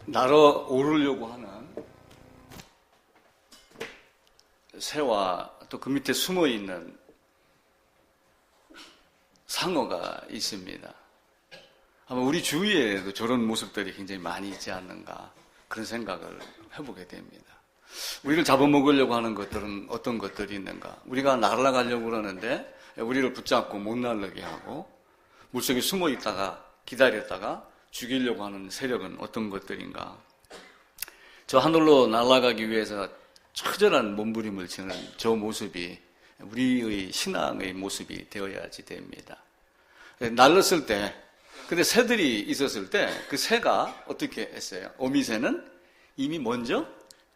날아오르려고 하는 새와 또 그 밑에 숨어 있는 상어가 있습니다. 아마 우리 주위에도 저런 모습들이 굉장히 많이 있지 않는가 그런 생각을 해보게 됩니다. 우리를 잡아먹으려고 하는 것들은 어떤 것들이 있는가? 우리가 날아가려고 그러는데 우리를 붙잡고 못 날르게 하고 물속에 숨어 있다가 기다렸다가 죽이려고 하는 세력은 어떤 것들인가? 저 하늘로 날아가기 위해서 처절한 몸부림을 치는 저 모습이 우리의 신앙의 모습이 되어야지 됩니다. 날랐을 때, 근데 새들이 있었을 때 그 새가 어떻게 했어요? 어미새는 이미 먼저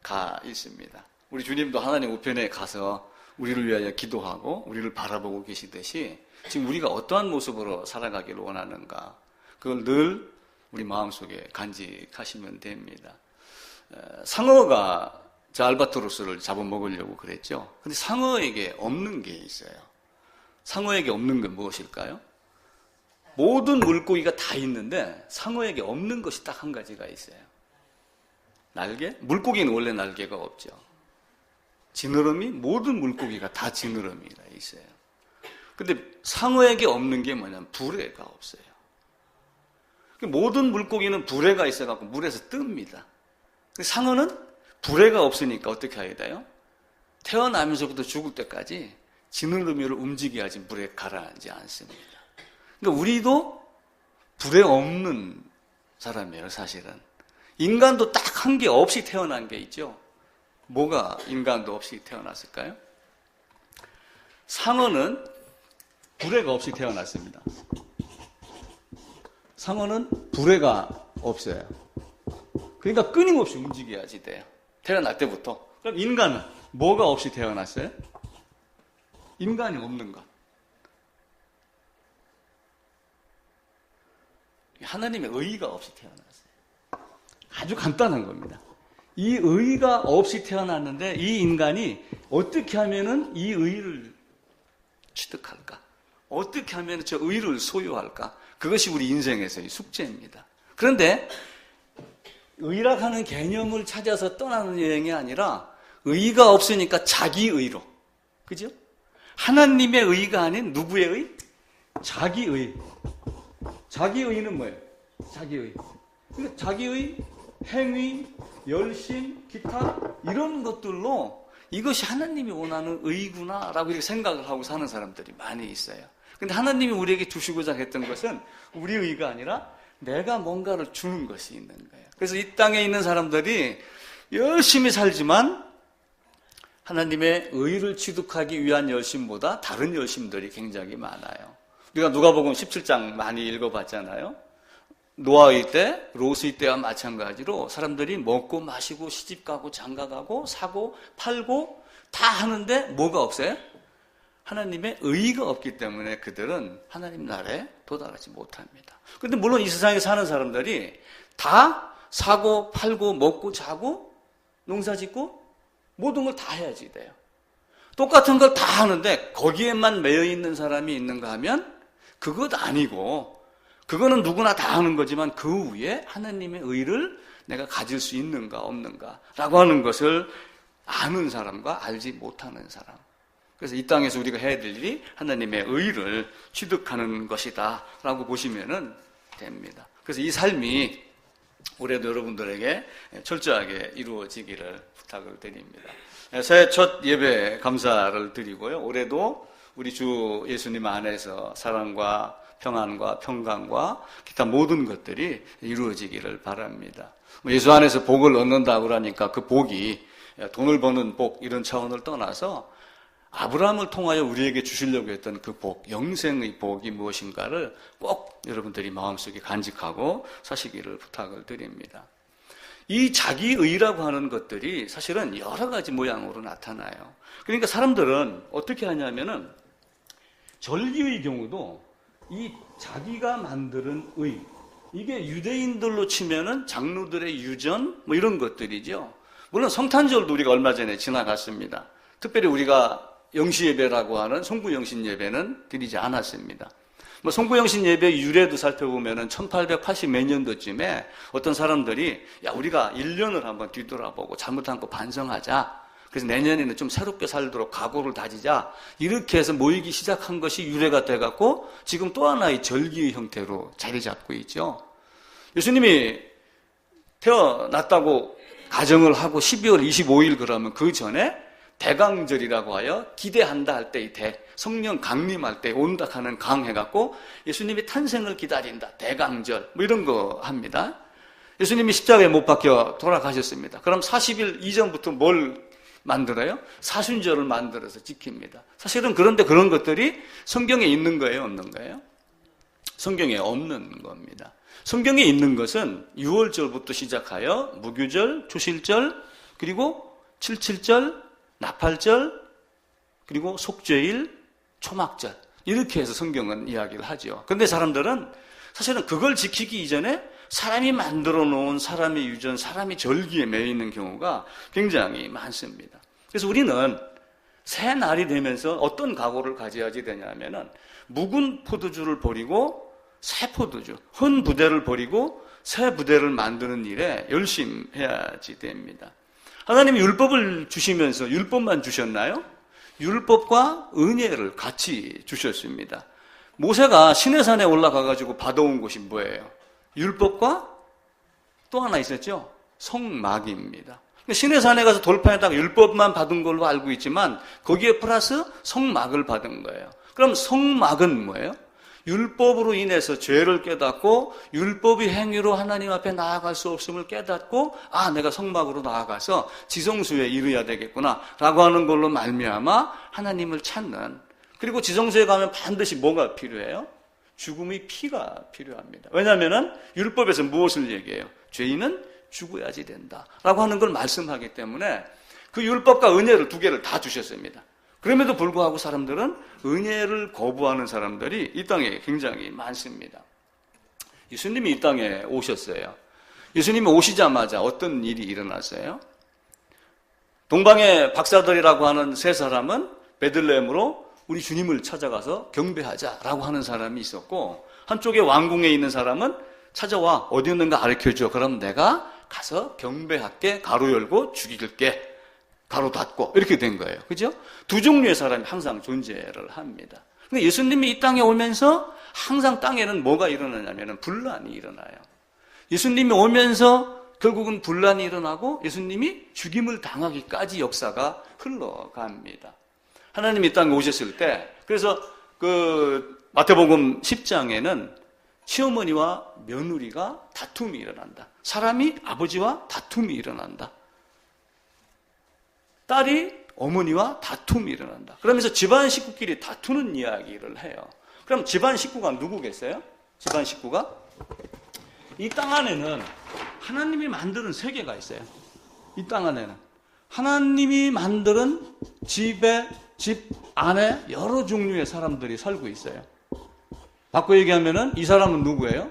가 있습니다. 우리 주님도 하나님 우편에 가서 우리를 위하여 기도하고 우리를 바라보고 계시듯이 지금 우리가 어떠한 모습으로 살아가기를 원하는가? 그걸 늘 우리 마음속에 간직하시면 됩니다. 상어가 저 알바트로스를 잡아먹으려고 그랬죠. 근데 상어에게 없는 게 있어요. 상어에게 없는 건 무엇일까요? 모든 물고기가 다 있는데 상어에게 없는 것이 딱 한 가지가 있어요. 날개? 물고기는 원래 날개가 없죠. 지느러미? 모든 물고기가 다 지느러미가 있어요. 근데 상어에게 없는 게 뭐냐면 부레가 없어요. 모든 물고기는 부레가 있어갖고 물에서 뜹니다. 상어는 부레가 없으니까 어떻게 해야 돼요? 태어나면서부터 죽을 때까지 지느러미를 움직여야지 물에 가라앉지 않습니다. 그러니까 우리도 부레 없는 사람이에요, 사실은. 인간도 딱 한 개 없이 태어난 게 있죠. 뭐가 인간도 없이 태어났을까요? 상어는 부레가 없이 태어났습니다. 상어는 부레가 없어요. 그러니까 끊임없이 움직여야지 돼요. 태어날 때부터. 그럼 인간은 뭐가 없이 태어났어요? 인간이 없는 것. 하나님의 의의가 없이 태어났어요. 아주 간단한 겁니다. 이 의의가 없이 태어났는데 이 인간이 어떻게 하면은 이 의의를 취득할까? 어떻게 하면 저 의의를 소유할까? 그것이 우리 인생에서의 숙제입니다. 그런데 의라고 개념을 찾아서 떠나는 여행이 아니라 의가 없으니까 자기의로. 그죠? 하나님의 의가 아닌 누구의 의? 자기의. 자기의는 뭐예요? 자기의. 그러니까 자기의 행위, 열심, 기타 이런 것들로 이것이 하나님이 원하는 의구나라고 이렇게 생각을 하고 사는 사람들이 많이 있어요. 근데 하나님이 우리에게 주시고자 했던 것은 우리 의가 아니라 내가 뭔가를 주는 것이 있는 거예요. 그래서 이 땅에 있는 사람들이 열심히 살지만 하나님의 의를 취득하기 위한 열심보다 다른 열심들이 굉장히 많아요. 우리가 누가복음 17장 많이 읽어봤잖아요. 노아의 때, 롯의 때와 마찬가지로 사람들이 먹고 마시고 시집가고 장가가고 사고 팔고 다 하는데 뭐가 없어요? 하나님의 의의가 없기 때문에 그들은 하나님 나라에 도달하지 못합니다. 그런데 물론 이 세상에 사는 사람들이 다 사고 팔고 먹고 자고 농사 짓고 모든 걸 다 해야지 돼요. 똑같은 걸 다 하는데 거기에만 매여 있는 사람이 있는가 하면 그것 아니고 그거는 누구나 다 하는 거지만 그 위에 하나님의 의를 내가 가질 수 있는가 없는가 라고 하는 것을 아는 사람과 알지 못하는 사람. 그래서 이 땅에서 우리가 해야 될 일이 하나님의 의를 취득하는 것이다 라고 보시면 됩니다. 그래서 이 삶이 올해도 여러분들에게 철저하게 이루어지기를 부탁을 드립니다. 새해 첫 예배 감사를 드리고요. 올해도 우리 주 예수님 안에서 사랑과 평안과 평강과 기타 모든 것들이 이루어지기를 바랍니다. 예수 안에서 복을 얻는다고 그러니까 그 복이 돈을 버는 복 이런 차원을 떠나서 아브라함을 통하여 우리에게 주시려고 했던 그 복, 영생의 복이 무엇인가를 꼭 여러분들이 마음속에 간직하고 사시기를 부탁을 드립니다. 이 자기의라고 하는 것들이 사실은 여러 가지 모양으로 나타나요. 그러니까 사람들은 어떻게 하냐면은 절기의 경우도 이 자기가 만드는 의, 이게 유대인들로 치면은 장로들의 유전 뭐 이런 것들이죠. 물론 성탄절도 우리가 얼마 전에 지나갔습니다. 특별히 우리가 영시예배라고 하는 성부 영신 예배는 드리지 않았습니다. 뭐 송구영신 예배 유래도 살펴보면은 1880 몇 년도쯤에 어떤 사람들이 야 우리가 1년을 한번 뒤돌아보고 잘못한 거 반성하자. 그래서 내년에는 좀 새롭게 살도록 각오를 다지자. 이렇게 해서 모이기 시작한 것이 유래가 돼갖고 지금 또 하나의 절기의 형태로 자리 잡고 있죠. 예수님이 태어났다고 가정을 하고 12월 25일 그러면 그 전에 대강절이라고 하여 기대한다 할 때의 대, 성령 강림할 때 온다 하는 강 해갖고 예수님이 탄생을 기다린다. 대강절 뭐 이런 거 합니다. 예수님이 십자가에 못 박혀 돌아가셨습니다. 그럼 40일 이전부터 뭘 만들어요? 사순절을 만들어서 지킵니다. 사실은 그런데 그런 것들이 성경에 있는 거예요? 없는 거예요? 성경에 없는 겁니다. 성경에 있는 것은 6월절부터 시작하여 무교절, 초실절, 그리고 77절, 나팔절, 그리고 속죄일, 초막절 이렇게 해서 성경은 이야기를 하죠. 그런데 사람들은 사실은 그걸 지키기 이전에 사람이 만들어 놓은 사람의 유전, 사람의 절기에 매여 있는 경우가 굉장히 많습니다. 그래서 우리는 새 날이 되면서 어떤 각오를 가져야지 되냐면은 묵은 포도주를 버리고 새 포도주, 헌 부대를 버리고 새 부대를 만드는 일에 열심해야지 됩니다. 하나님이 율법을 주시면서 율법만 주셨나요? 율법과 은혜를 같이 주셨습니다. 모세가 시내산에 올라가가지고 받아온 것이 뭐예요? 율법과 또 하나 있었죠? 성막입니다. 시내산에 가서 돌판에다가 율법만 받은 걸로 알고 있지만 거기에 플러스 성막을 받은 거예요. 그럼 성막은 뭐예요? 율법으로 인해서 죄를 깨닫고 율법의 행위로 하나님 앞에 나아갈 수 없음을 깨닫고 아 내가 성막으로 나아가서 지성소에 이르야 되겠구나 라고 하는 걸로 말미암아 하나님을 찾는, 그리고 지성소에 가면 반드시 뭐가 필요해요? 죽음의 피가 필요합니다. 왜냐하면 율법에서 무엇을 얘기해요? 죄인은 죽어야지 된다라고 하는 걸 말씀하기 때문에 그 율법과 은혜를 두 개를 다 주셨습니다. 그럼에도 불구하고 사람들은 은혜를 거부하는 사람들이 이 땅에 굉장히 많습니다. 예수님이 이 땅에 오셨어요. 예수님이 오시자마자 어떤 일이 일어났어요? 동방의 박사들이라고 하는 세 사람은 베들레헴으로 우리 주님을 찾아가서 경배하자라고 하는 사람이 있었고, 한쪽에 왕궁에 있는 사람은 찾아와 어디 있는가 가르쳐줘. 그럼 내가 가서 경배할게. 가로 열고 죽일게. 가로 닫고 이렇게 된 거예요. 그죠? 두 종류의 사람이 항상 존재를 합니다. 근데 예수님이 이 땅에 오면서 항상 땅에는 뭐가 일어나냐면 분란이 일어나요. 예수님이 오면서 결국은 분란이 일어나고 예수님이 죽임을 당하기까지 역사가 흘러갑니다. 하나님이 이 땅에 오셨을 때, 그래서 그 마태복음 10장에는 시어머니와 며느리가 다툼이 일어난다. 사람이 아버지와 다툼이 일어난다. 딸이 어머니와 다툼이 일어난다. 그러면서 집안 식구끼리 다투는 이야기를 해요. 그럼 집안 식구가 누구겠어요? 집안 식구가? 이 땅 안에는 하나님이 만드는 세계가 있어요. 이 땅 안에는 하나님이 만드는 집 안에 여러 종류의 사람들이 살고 있어요. 바꿔 얘기하면은 이 사람은 누구예요?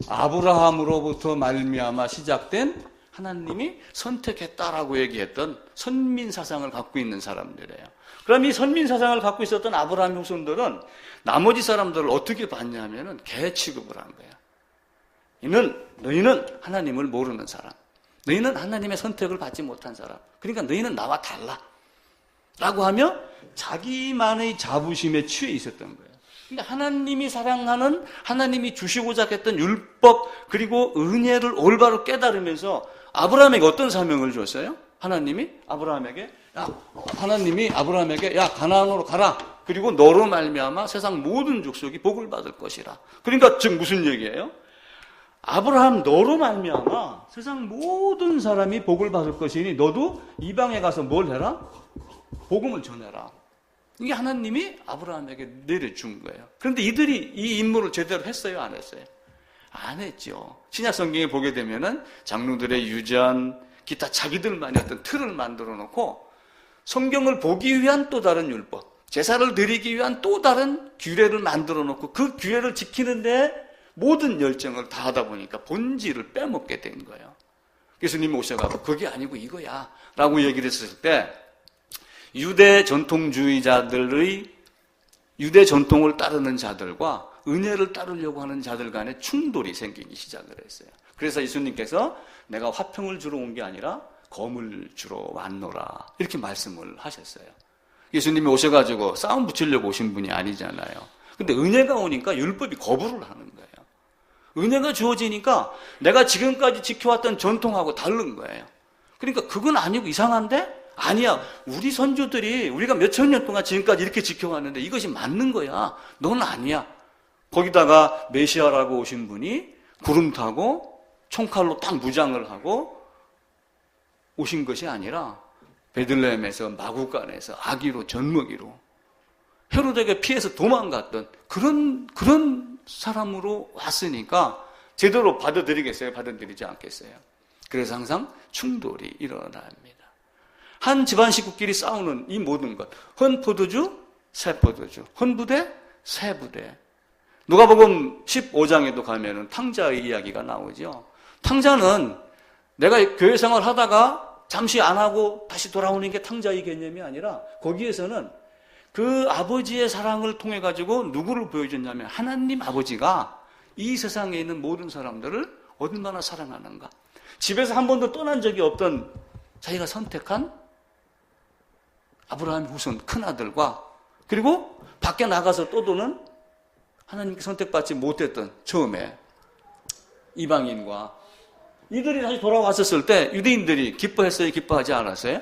아브라함으로부터 말미암아 시작된 하나님이 선택했다라고 얘기했던 선민사상을 갖고 있는 사람들이에요. 그럼 이 선민사상을 갖고 있었던 아브라함 후손들은 나머지 사람들을 어떻게 봤냐면은 개 취급을 한 거예요. 너희는 하나님을 모르는 사람. 너희는 하나님의 선택을 받지 못한 사람. 그러니까 너희는 나와 달라. 라고 하며 자기만의 자부심에 취해 있었던 거예요. 그러니까 하나님이 사랑하는, 하나님이 주시고자 했던 율법 그리고 은혜를 올바로 깨달으면서 아브라함에게 어떤 사명을 줬어요? 하나님이 아브라함에게 야 가나안으로 가라. 그리고 너로 말미암아 세상 모든 족속이 복을 받을 것이라. 그러니까 즉 무슨 얘기예요? 아브라함 너로 말미암아 세상 모든 사람이 복을 받을 것이니 너도 이방에 가서 뭘 해라? 복음을 전해라. 이게 하나님이 아브라함에게 내려준 거예요. 그런데 이들이 이 임무를 제대로 했어요? 안 했어요? 안 했죠. 신약 성경에 보게 되면은 장로들의 유전, 기타 자기들만의 어떤 틀을 만들어 놓고 성경을 보기 위한 또 다른 율법, 제사를 드리기 위한 또 다른 규례를 만들어 놓고 그 규례를 지키는데 모든 열정을 다하다 보니까 본질을 빼먹게 된 거예요. 예수님이 오셔가지고 그게 아니고 이거야 라고 얘기를 했을 때 유대 전통주의자들의 유대 전통을 따르는 자들과 은혜를 따르려고 하는 자들 간에 충돌이 생기기 시작을 했어요. 그래서 예수님께서 내가 화평을 주러 온 게 아니라 검을 주러 왔노라 이렇게 말씀을 하셨어요. 예수님이 오셔가지고 싸움 붙이려고 오신 분이 아니잖아요. 근데 은혜가 오니까 율법이 거부를 하는 거예요. 은혜가 주어지니까 내가 지금까지 지켜왔던 전통하고 다른 거예요. 그러니까 그건 아니고 이상한데? 아니야. 우리 선조들이 우리가 몇천 년 동안 지금까지 이렇게 지켜왔는데 이것이 맞는 거야. 넌 아니야. 거기다가 메시아라고 오신 분이 구름 타고 총칼로 딱 무장을 하고 오신 것이 아니라 베들레헴에서 마구간에서 아기로 젖먹이로 헤로데에게 피해서 도망갔던 그런 사람으로 왔으니까 제대로 받아들이겠어요? 받아들이지 않겠어요? 그래서 항상 충돌이 일어납니다. 한 집안 식구끼리 싸우는 이 모든 것, 헌포도주, 새포도주, 헌부대, 새부대. 누가복음 15장에도 가면은 탕자의 이야기가 나오죠. 탕자는 내가 교회 생활 하다가 잠시 안 하고 다시 돌아오는 게 탕자의 개념이 아니라 거기에서는 그 아버지의 사랑을 통해 가지고 누구를 보여줬냐면 하나님 아버지가 이 세상에 있는 모든 사람들을 얼마나 사랑하는가. 집에서 한 번도 떠난 적이 없던 자기가 선택한 아브라함의 후손 큰아들과 그리고 밖에 나가서 떠도는 하나님께 선택받지 못했던 처음에 이방인과 이들이 다시 돌아왔었을 때 유대인들이 기뻐했어요? 기뻐하지 않았어요?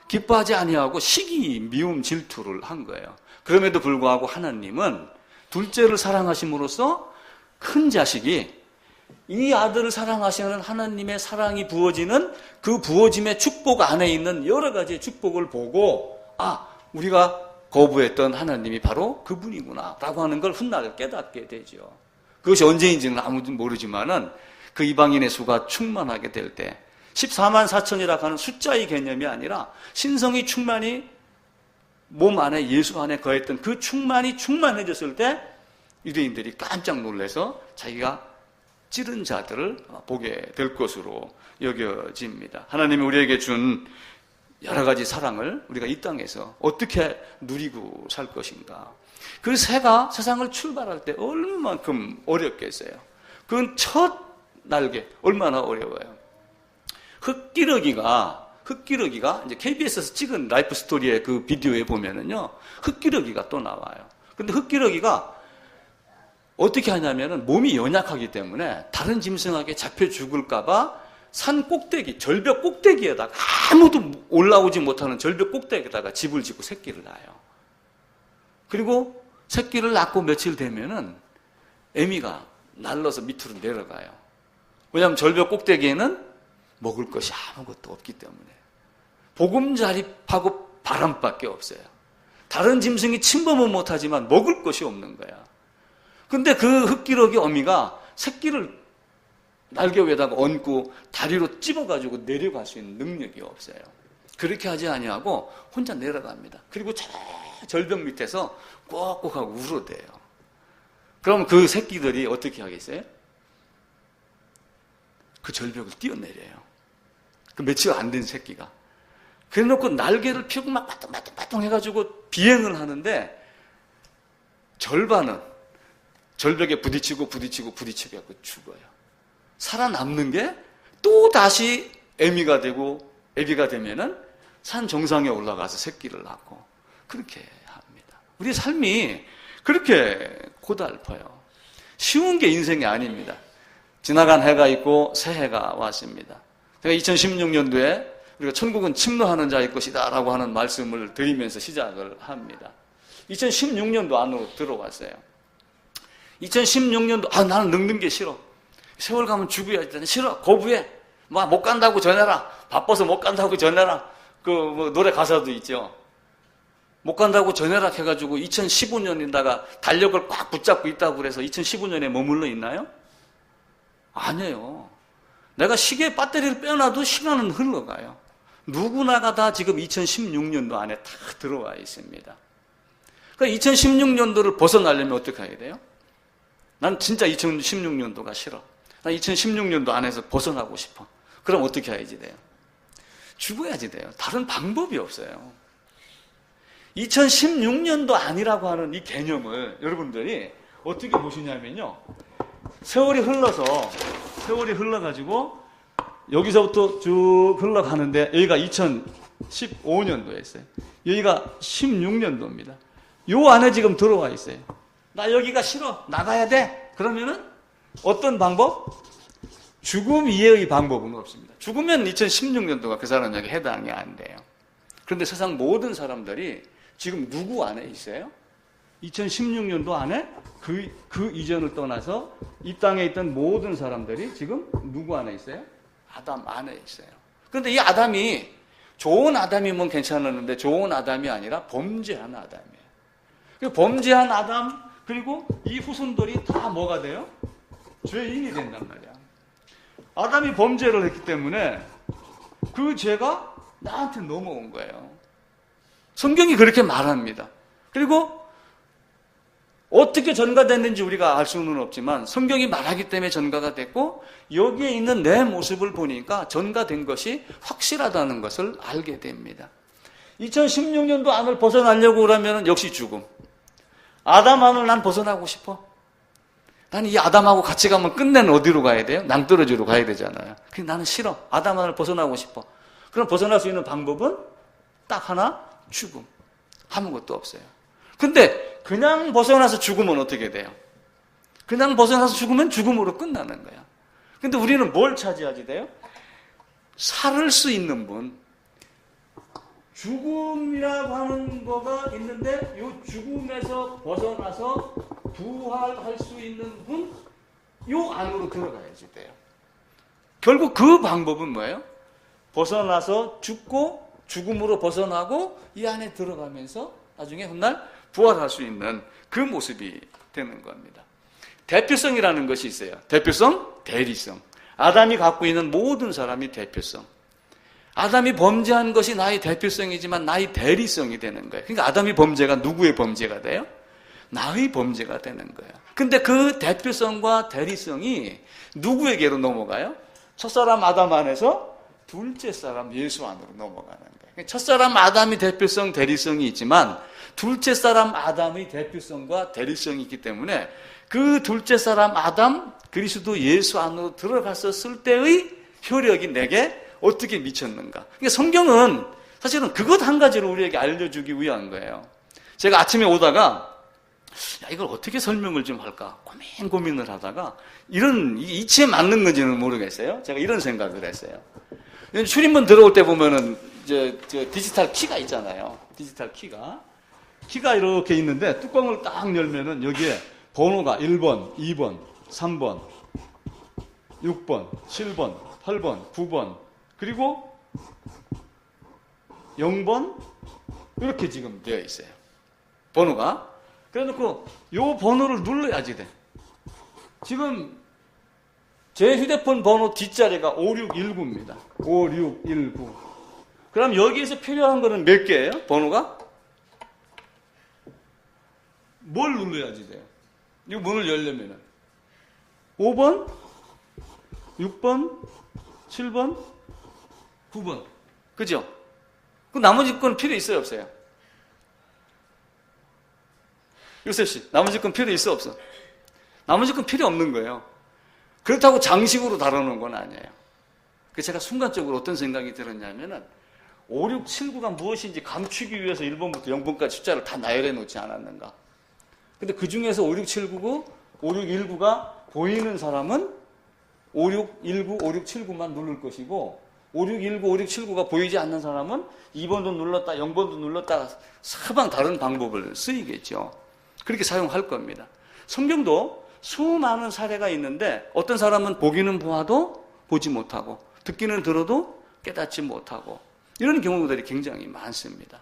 기뻐하지 아니하고 시기, 미움, 질투를 한 거예요. 그럼에도 불구하고 하나님은 둘째를 사랑하심으로써 큰 자식이 이 아들을 사랑하시는 하나님의 사랑이 부어지는 그 부어짐의 축복 안에 있는 여러 가지의 축복을 보고 우리가 거부했던 하나님이 바로 그분이구나 라고 하는 걸 훗날 깨닫게 되죠. 그것이 언제인지는 아무도 모르지만은 그 이방인의 수가 충만하게 될 때 14만 4천이라고 하는 숫자의 개념이 아니라 신성의 충만이 몸 안에 예수 안에 거했던 그 충만이 충만해졌을 때 유대인들이 깜짝 놀라서 자기가 찌른 자들을 보게 될 것으로 여겨집니다. 하나님이 우리에게 준 여러 가지 사랑을 우리가 이 땅에서 어떻게 누리고 살 것인가. 그 새가 세상을 출발할 때 얼마만큼 어렵겠어요. 그건 첫 날개 얼마나 어려워요. 흙기러기가 이제 KBS에서 찍은 라이프 스토리의 그 비디오에 보면은요, 흙기러기가 또 나와요. 근데 흙기러기가 어떻게 하냐면은 몸이 연약하기 때문에 다른 짐승에게 잡혀 죽을까봐 산 꼭대기, 절벽 꼭대기에다가 아무도 올라오지 못하는 절벽 꼭대기에다가 집을 짓고 새끼를 낳아요. 그리고 새끼를 낳고 며칠 되면은 애미가 날라서 밑으로 내려가요. 왜냐하면 절벽 꼭대기에는 먹을 것이 아무것도 없기 때문에. 보금자리하고 바람밖에 없어요. 다른 짐승이 침범은 못하지만 먹을 것이 없는 거야. 근데 그 흙기러기 어미가 새끼를 날개 위에다가 얹고 다리로 찝어가지고 내려갈 수 있는 능력이 없어요. 그렇게 하지 아니하고 혼자 내려갑니다. 그리고 저 절벽 밑에서 꼭꼭하고 울어대요. 그럼 그 새끼들이 어떻게 하겠어요? 그 절벽을 뛰어내려요. 그 며칠 안 된 새끼가. 그래 놓고 날개를 펴고 막 빠뚱빠뚱 해가지고 비행을 하는데 절반은 절벽에 부딪히고 해갖고 죽어요. 살아남는 게 또 다시 애미가 되고 애기가 되면은 산 정상에 올라가서 새끼를 낳고 그렇게 합니다. 우리 삶이 그렇게 고달퍼요. 쉬운 게 인생이 아닙니다. 지나간 해가 있고 새 해가 왔습니다. 제가 2016년도에 우리가 천국은 침노하는 자의 것이다 라고 하는 말씀을 드리면서 시작을 합니다. 2016년도 안으로 들어왔어요. 2016년도 나는 늙는 게 싫어. 세월 가면 죽어야지. 싫어. 거부해. 못 간다고 전해라. 바빠서 못 간다고 전해라. 노래 가사도 있죠. 못 간다고 전해라 해가지고 2015년에다가 달력을 꽉 붙잡고 있다고 그래서 2015년에 머물러 있나요? 아니에요. 내가 시계에 배터리를 빼놔도 시간은 흘러가요. 누구나가 다 지금 2016년도 안에 다 들어와 있습니다. 그러니까 2016년도를 벗어나려면 어떻게 해야 돼요? 난 진짜 2016년도가 싫어. 난 2016년도 안에서 벗어나고 싶어. 그럼 어떻게 해야지 돼요? 죽어야지 돼요. 다른 방법이 없어요. 2016년도 아니라고 하는 이 개념을 여러분들이 어떻게 보시냐면요. 세월이 흘러가지고 여기서부터 쭉 흘러가는데 여기가 2015년도에 있어요. 여기가 16년도입니다. 요 안에 지금 들어와 있어요. 나 여기가 싫어. 나가야 돼. 그러면은 어떤 방법? 죽음 이외의 방법은 없습니다. 죽으면 2016년도가 그 사람에게 해당이 안 돼요. 그런데 세상 모든 사람들이 지금 누구 안에 있어요? 2016년도 안에 그 이전을 떠나서 이 땅에 있던 모든 사람들이 지금 누구 안에 있어요? 아담 안에 있어요. 그런데 이 아담이 좋은 아담이면 괜찮았는데 좋은 아담이 아니라 범죄한 아담이에요. 그 범죄한 아담 그리고 이 후손들이 다 뭐가 돼요? 죄인이 된단 말이야. 아담이 범죄를 했기 때문에 그 죄가 나한테 넘어온 거예요. 성경이 그렇게 말합니다. 그리고 어떻게 전가됐는지 우리가 알 수는 없지만 성경이 말하기 때문에 전가가 됐고 여기에 있는 내 모습을 보니까 전가된 것이 확실하다는 것을 알게 됩니다. 2016년도 안을 벗어나려고 그러면 역시 죽음. 아담 안을 난 벗어나고 싶어. 나는 이 아담하고 같이 가면 끝내는 어디로 가야 돼요? 낭떠러지로 가야 되잖아요. 근데 나는 싫어. 아담 안을 벗어나고 싶어. 그럼 벗어날 수 있는 방법은 딱 하나, 죽음. 아무것도 없어요. 근데 그냥 벗어나서 죽으면 어떻게 돼요? 그냥 벗어나서 죽으면 죽음으로 끝나는 거야. 근데 우리는 뭘 차지하지 돼요? 살을 수 있는 분. 죽음이라고 하는 거가 있는데 이 죽음에서 벗어나서 부활할 수 있는 분, 이 안으로 들어가야지 돼요. 결국 그 방법은 뭐예요? 벗어나서 죽고 죽음으로 벗어나고 이 안에 들어가면서 나중에 훗날 부활할 수 있는 그 모습이 되는 겁니다. 대표성이라는 것이 있어요. 대표성, 대리성. 아담이 갖고 있는 모든 사람이 대표성. 아담이 범죄한 것이 나의 대표성이지만 나의 대리성이 되는 거예요. 그러니까 아담이 범죄가 누구의 범죄가 돼요? 나의 범죄가 되는 거예요. 근데 그 대표성과 대리성이 누구에게로 넘어가요? 첫사람 아담 안에서 둘째 사람 예수 안으로 넘어가는 거예요. 첫사람 아담이 대표성, 대리성이 있지만 둘째 사람 아담의 대표성과 대리성이 있기 때문에 그 둘째 사람 아담 그리스도 예수 안으로 들어갔었을 때의 효력이 내게 어떻게 미쳤는가. 그러니까 성경은 사실은 그것 한 가지로 우리에게 알려주기 위한 거예요. 제가 아침에 오다가 이걸 어떻게 설명을 좀 할까 고민을 하다가 이런 이치에 맞는 건지는 모르겠어요. 제가 이런 생각을 했어요. 출입문 들어올 때 보면은 저 디지털 키가 있잖아요. 디지털 키가 이렇게 있는데 뚜껑을 딱 열면은 여기에 번호가 1번, 2번, 3번, 6번, 7번, 8번, 9번 그리고 0번 이렇게 지금 되어 있어요. 번호가. 그래놓고 요 번호를 눌러야지 돼. 지금 제 휴대폰 번호 뒷자리가 5619입니다. 5619. 그럼 여기에서 필요한 거는 몇 개예요? 번호가? 뭘 눌러야지 돼요? 이 문을 열려면은 5번, 6번, 7번, 9번. 그죠? 그 나머지 건 필요 있어요, 없어요? 요셉 씨, 나머지 건 필요 있어, 없어? 나머지 건 필요 없는 거예요. 그렇다고 장식으로 다뤄놓은 건 아니에요. 그래서 제가 순간적으로 어떤 생각이 들었냐면은 5, 6, 7, 9가 무엇인지 감추기 위해서 1번부터 0번까지 숫자를 다 나열해 놓지 않았는가. 근데 그 중에서 5, 6, 7, 9고 5, 6, 1, 9가 보이는 사람은 5, 6, 1, 9, 5, 6, 7, 9만 누를 것이고 5, 6, 1, 9, 5, 6, 7, 9가 보이지 않는 사람은 2번도 눌렀다, 0번도 눌렀다 사방 다른 방법을 쓰이겠죠. 그렇게 사용할 겁니다. 성경도 수많은 사례가 있는데 어떤 사람은 보기는 보아도 보지 못하고 듣기는 들어도 깨닫지 못하고 이런 경우들이 굉장히 많습니다.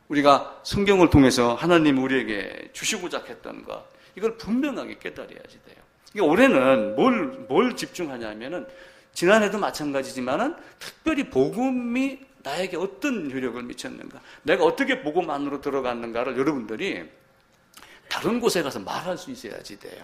우리가 성경을 통해서 하나님이 우리에게 주시고자 했던 것 이걸 분명하게 깨달아야지 돼요. 그러니까 올해는 뭘 집중하냐면은 지난해도 마찬가지지만은 특별히 복음이 나에게 어떤 효력을 미쳤는가 내가 어떻게 복음 안으로 들어갔는가를 여러분들이 다른 곳에 가서 말할 수 있어야지 돼요.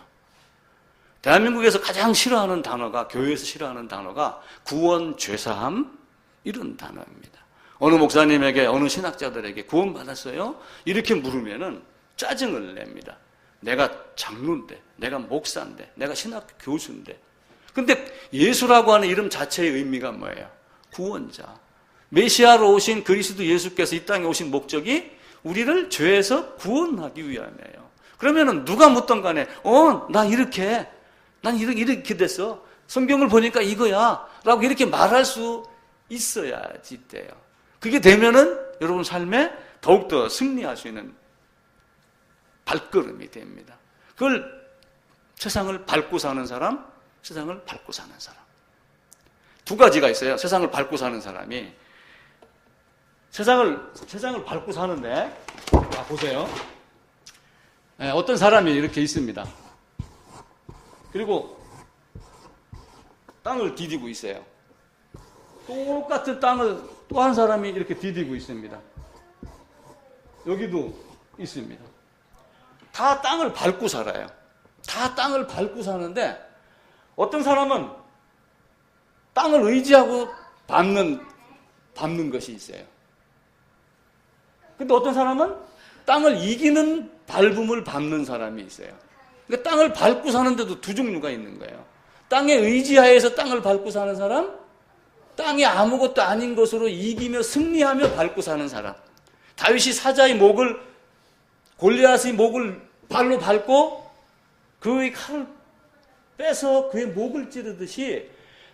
대한민국에서 가장 싫어하는 단어가 교회에서 싫어하는 단어가 구원, 죄사함 이런 단어입니다. 어느 목사님에게 어느 신학자들에게 구원 받았어요? 이렇게 물으면은 짜증을 냅니다. 내가 장로인데, 내가 목사인데, 내가 신학교 교수인데. 근데 예수라고 하는 이름 자체의 의미가 뭐예요? 구원자. 메시아로 오신 그리스도 예수께서 이 땅에 오신 목적이 우리를 죄에서 구원하기 위함이에요. 그러면은 누가 묻던 간에, 난 이렇게 됐어. 성경을 보니까 이거야. 라고 이렇게 말할 수 있어야지 돼요. 그게 되면은 여러분 삶에 더욱더 승리할 수 있는 발걸음이 됩니다. 그걸 세상을 밟고 사는 사람, 세상을 밟고 사는 사람. 두 가지가 있어요. 세상을 밟고 사는 사람이. 세상을 밟고 사는데, 보세요. 어떤 사람이 이렇게 있습니다. 그리고 땅을 디디고 있어요. 똑같은 땅을 또 한 사람이 이렇게 디디고 있습니다. 여기도 있습니다. 다 땅을 밟고 살아요. 다 땅을 밟고 사는데 어떤 사람은 땅을 의지하고 밟는 것이 있어요. 근데 어떤 사람은 땅을 이기는 밟음을 밟는 사람이 있어요. 그러니까 땅을 밟고 사는데도 두 종류가 있는 거예요. 땅에 의지하여서 땅을 밟고 사는 사람, 땅이 아무것도 아닌 것으로 이기며 승리하며 밟고 사는 사람. 다윗이 사자의 목을, 골리앗의 목을 발로 밟고 그의 칼을 빼서 그의 목을 찌르듯이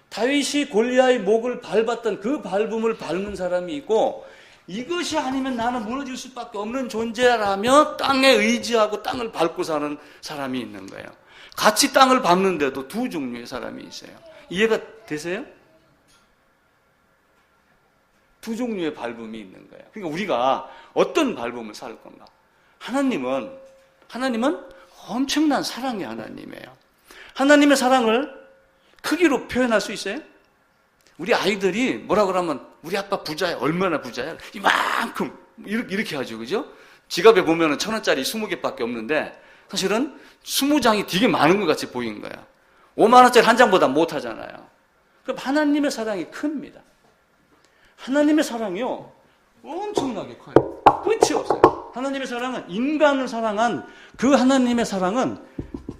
다윗이 골리앗의 목을 밟았던 그 밟음을 밟는 사람이 있고, 이것이 아니면 나는 무너질 수밖에 없는 존재라며 땅에 의지하고 땅을 밟고 사는 사람이 있는 거예요. 같이 땅을 밟는데도 두 종류의 사람이 있어요. 이해가 되세요? 두 종류의 밟음이 있는 거예요. 그러니까 우리가 어떤 밟음을 살 건가? 하나님은 엄청난 사랑의 하나님이에요. 하나님의 사랑을 크기로 표현할 수 있어요? 우리 아이들이 뭐라 그러면 우리 아빠 부자야. 얼마나 부자야? 이만큼 이렇게 하죠. 그죠? 지갑에 보면은 1,000원짜리 20개밖에 없는데 사실은 20장이 되게 많은 것 같이 보이는 거야. 5만원짜리 한 장보다 못하잖아요. 그럼 하나님의 사랑이 큽니다. 하나님의 사랑이요 엄청나게 커요. 끝이 없어요. 하나님의 사랑은, 인간을 사랑한 그 하나님의 사랑은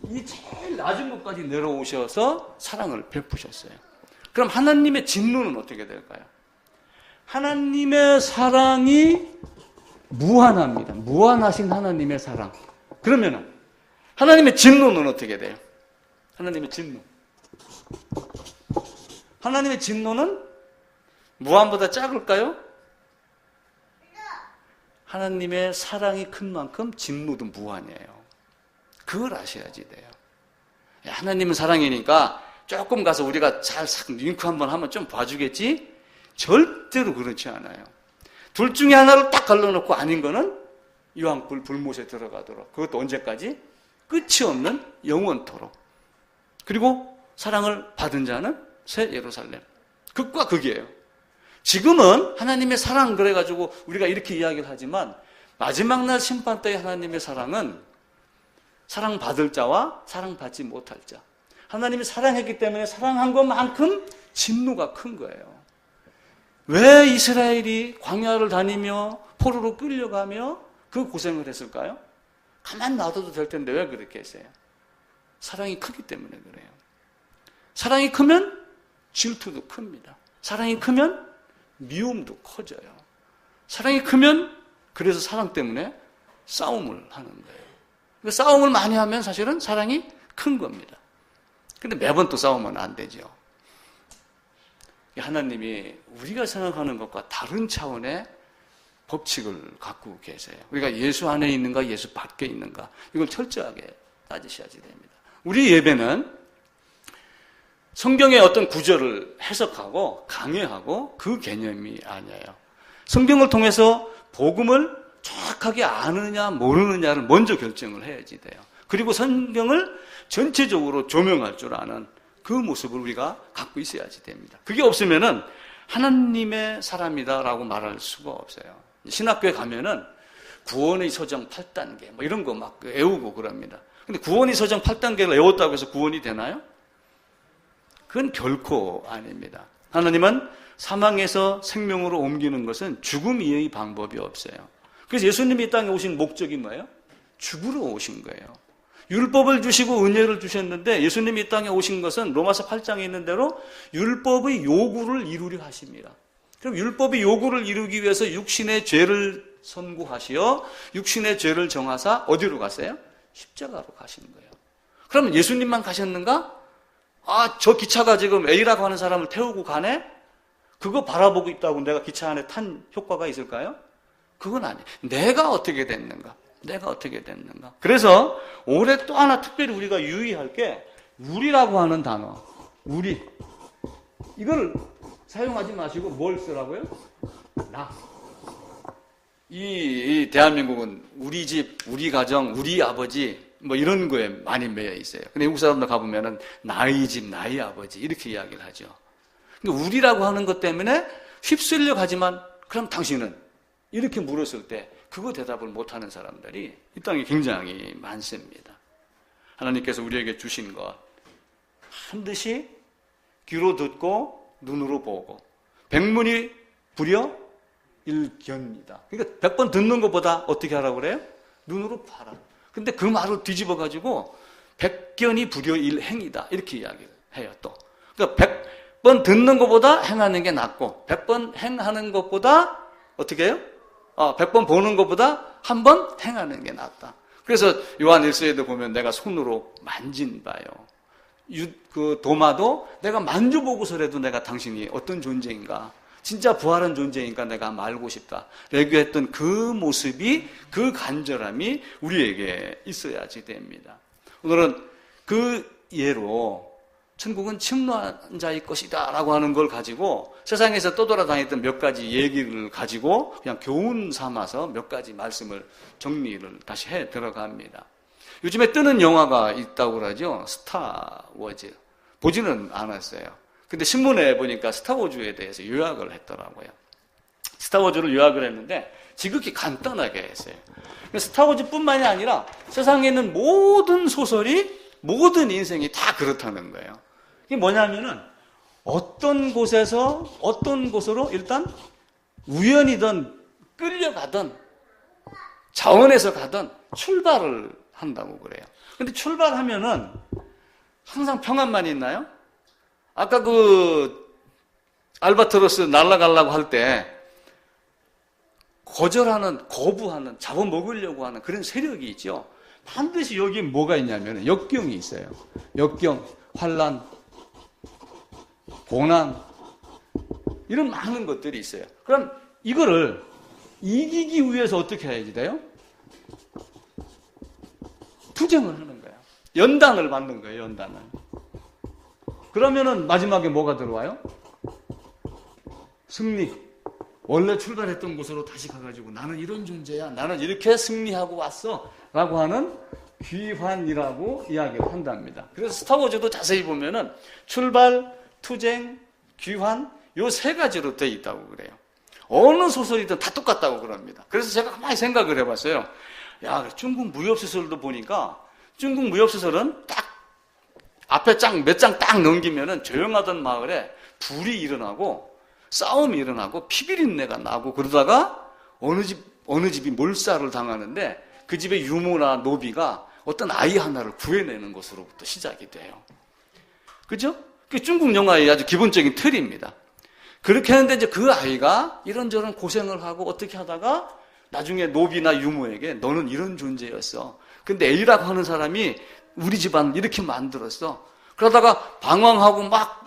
이 제일 낮은 곳까지 내려오셔서 사랑을 베푸셨어요. 그럼 하나님의 진노는 어떻게 될까요? 하나님의 사랑이 무한합니다. 무한하신 하나님의 사랑. 그러면은 하나님의 진노는 어떻게 돼요? 하나님의 진노. 하나님의 진노는 무한보다 작을까요? 하나님의 사랑이 큰 만큼 진노도 무한이에요. 그걸 아셔야지 돼요. 하나님은 사랑이니까 조금 가서 우리가 잘 윙크 한번 하면 좀 봐주겠지? 절대로 그렇지 않아요. 둘 중에 하나를 딱 갈라놓고 아닌 거는 유황불 불못에 들어가도록. 그것도 언제까지? 끝이 없는 영원토록. 그리고 사랑을 받은 자는 새 예루살렘. 극과 극이에요. 지금은 하나님의 사랑 그래가지고 우리가 이렇게 이야기를 하지만 마지막 날 심판 때의 하나님의 사랑은 사랑받을 자와 사랑받지 못할 자. 하나님이 사랑했기 때문에 사랑한 것만큼 진노가 큰 거예요. 왜 이스라엘이 광야를 다니며 포로로 끌려가며 그 고생을 했을까요? 가만 놔둬도 될 텐데 왜 그렇게 했어요? 사랑이 크기 때문에 그래요. 사랑이 크면 질투도 큽니다. 사랑이 크면 미움도 커져요. 사랑이 크면 그래서 사랑 때문에 싸움을 하는 거예요. 그 싸움을 많이 하면 사실은 사랑이 큰 겁니다. 근데 매번 또 싸우면 안 되죠. 하나님이 우리가 생각하는 것과 다른 차원의 법칙을 갖고 계세요. 우리가 예수 안에 있는가 예수 밖에 있는가 이걸 철저하게 따지셔야지 됩니다. 우리 예배는 성경의 어떤 구절을 해석하고 강해하고 그 개념이 아니에요. 성경을 통해서 복음을 정확하게 아느냐 모르느냐를 먼저 결정을 해야지 돼요. 그리고 성경을 전체적으로 조명할 줄 아는 그 모습을 우리가 갖고 있어야지 됩니다. 그게 없으면은 하나님의 사람이다라고 말할 수가 없어요. 신학교에 가면은 구원의 서정 8단계 뭐 이런 거 막 외우고 그럽니다. 근데 구원의 서정 8단계를 외웠다고 해서 구원이 되나요? 그건 결코 아닙니다. 하나님은 사망에서 생명으로 옮기는 것은 죽음 이외의 방법이 없어요. 그래서 예수님이 이 땅에 오신 목적이 뭐예요? 죽으러 오신 거예요. 율법을 주시고 은혜를 주셨는데 예수님이 이 땅에 오신 것은 로마서 8장에 있는 대로 율법의 요구를 이루려 하십니다. 그럼 율법의 요구를 이루기 위해서 육신의 죄를 선고하시어 육신의 죄를 정하사 어디로 갔어요? 십자가로 가신 거예요. 그러면 예수님만 가셨는가? 아, 저 기차가 지금 A라고 하는 사람을 태우고 가네? 그거 바라보고 있다고 내가 기차 안에 탄 효과가 있을까요? 그건 아니에요. 내가 어떻게 됐는가? 내가 어떻게 됐는가? 그래서 올해 또 하나 특별히 우리가 유의할 게 우리라고 하는 단어. 우리. 이걸 사용하지 마시고 뭘 쓰라고요? 나. 이 대한민국은 우리 집, 우리 가정, 우리 아버지 뭐 이런 거에 많이 매여 있어요. 근데 외국 사람들 가보면은 나의 집, 나의 아버지 이렇게 이야기를 하죠. 그러니까 우리라고 하는 것 때문에 휩쓸려 가지만 그럼 당신은 이렇게 물었을 때 그거 대답을 못하는 사람들이 이 땅에 굉장히 많습니다. 하나님께서 우리에게 주신 것 반드시 귀로 듣고 눈으로 보고 백문이 불여 일견이다. 그러니까 100번 듣는 것보다 어떻게 하라고 그래요? 눈으로 봐라. 근데 그 말을 뒤집어 가지고 백견이 불여 일행이다 이렇게 이야기를 해요. 또 그러니까 100번 듣는 것보다 행하는 게 낫고 100번 행하는 것보다 어떻게 해요? 100번 보는 것보다 한 번 행하는 게 낫다. 그래서 요한 1서에도 보면 내가 손으로 만진 바요. 그 도마도 내가 만져보고서라도 내가 당신이 어떤 존재인가, 진짜 부활한 존재인가 내가 알고 싶다. 레교했던 그 모습이, 그 간절함이 우리에게 있어야지 됩니다. 오늘은 그 예로 천국은 침노한 자의 것이다 라고 하는 걸 가지고 세상에서 떠돌아다녔던 몇 가지 얘기를 가지고 그냥 교훈 삼아서 몇 가지 말씀을 정리를 다시 해 들어갑니다. 요즘에 뜨는 영화가 있다고 그러죠. 스타워즈. 보지는 않았어요. 근데 신문에 보니까 스타워즈에 대해서 요약을 했더라고요. 스타워즈를 요약을 했는데 지극히 간단하게 했어요. 스타워즈뿐만이 아니라 세상에 있는 모든 소설이, 모든 인생이 다 그렇다는 거예요. 이게 뭐냐면은 어떤 곳에서 어떤 곳으로 일단 우연이든 끌려가든 자원에서 가든 출발을 한다고 그래요. 근데 출발하면은 항상 평안만 있나요? 아까 그 알바트로스 날아가려고 할 때 거절하는, 거부하는, 잡아먹으려고 하는 그런 세력이 있죠. 반드시 여기 뭐가 있냐면 역경이 있어요. 역경, 환난, 고난 이런 많은 것들이 있어요. 그럼 이거를 이기기 위해서 어떻게 해야지 돼요? 투쟁을 하는 거예요. 연단을 받는 거예요. 연단을. 그러면은 마지막에 뭐가 들어와요? 승리. 원래 출발했던 곳으로 다시 가가지고 나는 이런 존재야. 나는 이렇게 승리하고 왔어. 라고 하는 귀환이라고 이야기를 한답니다. 그래서 스타워즈도 자세히 보면은 출발, 투쟁, 귀환 요 세 가지로 되어 있다고 그래요. 어느 소설이든 다 똑같다고 그럽니다. 그래서 제가 가만히 생각을 해봤어요. 야, 중국 무협소설도 보니까 중국 무협소설은 딱 앞에 몇 장 딱 넘기면은 조용하던 마을에 불이 일어나고 싸움이 일어나고 피비린내가 나고 그러다가 어느 집이 몰살을 당하는데 그 집의 유모나 노비가 어떤 아이 하나를 구해내는 것으로부터 시작이 돼요. 그죠? 그게 중국 영화의 아주 기본적인 틀입니다. 그렇게 하는데 이제 그 아이가 이런저런 고생을 하고 어떻게 하다가 나중에 노비나 유모에게 너는 이런 존재였어. 근데 A라고 하는 사람이 우리 집안을 이렇게 만들었어. 그러다가 방황하고 막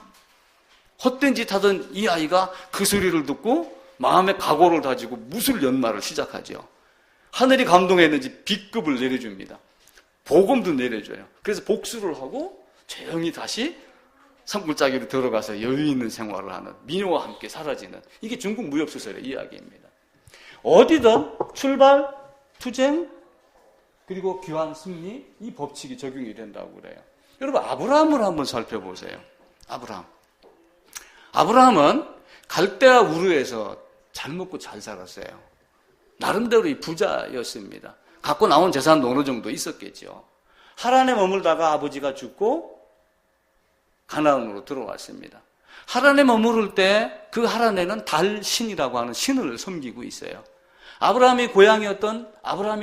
헛된 짓 하던 이 아이가 그 소리를 듣고 마음의 각오를 다지고 무술 연말을 시작하죠. 하늘이 감동했는지 B급을 내려줍니다. 보검도 내려줘요. 그래서 복수를 하고 조용히 다시 산골짜기로 들어가서 여유 있는 생활을 하는, 미녀와 함께 사라지는, 이게 중국 무협소설의 이야기입니다. 어디든 출발, 투쟁, 그리고 귀환, 승리, 이 법칙이 적용이 된다고 그래요. 여러분, 아브라함을 한번 살펴보세요. 아브라함은 갈대아 우르에서 잘 먹고 잘 살았어요. 나름대로 부자였습니다. 갖고 나온 재산도 어느 정도 있었겠죠. 하란에 머물다가 아버지가 죽고 가나안으로 들어왔습니다. 하란에 머무를 때 그 하란에는 달신이라고 하는 신을 섬기고 있어요. 아브라함이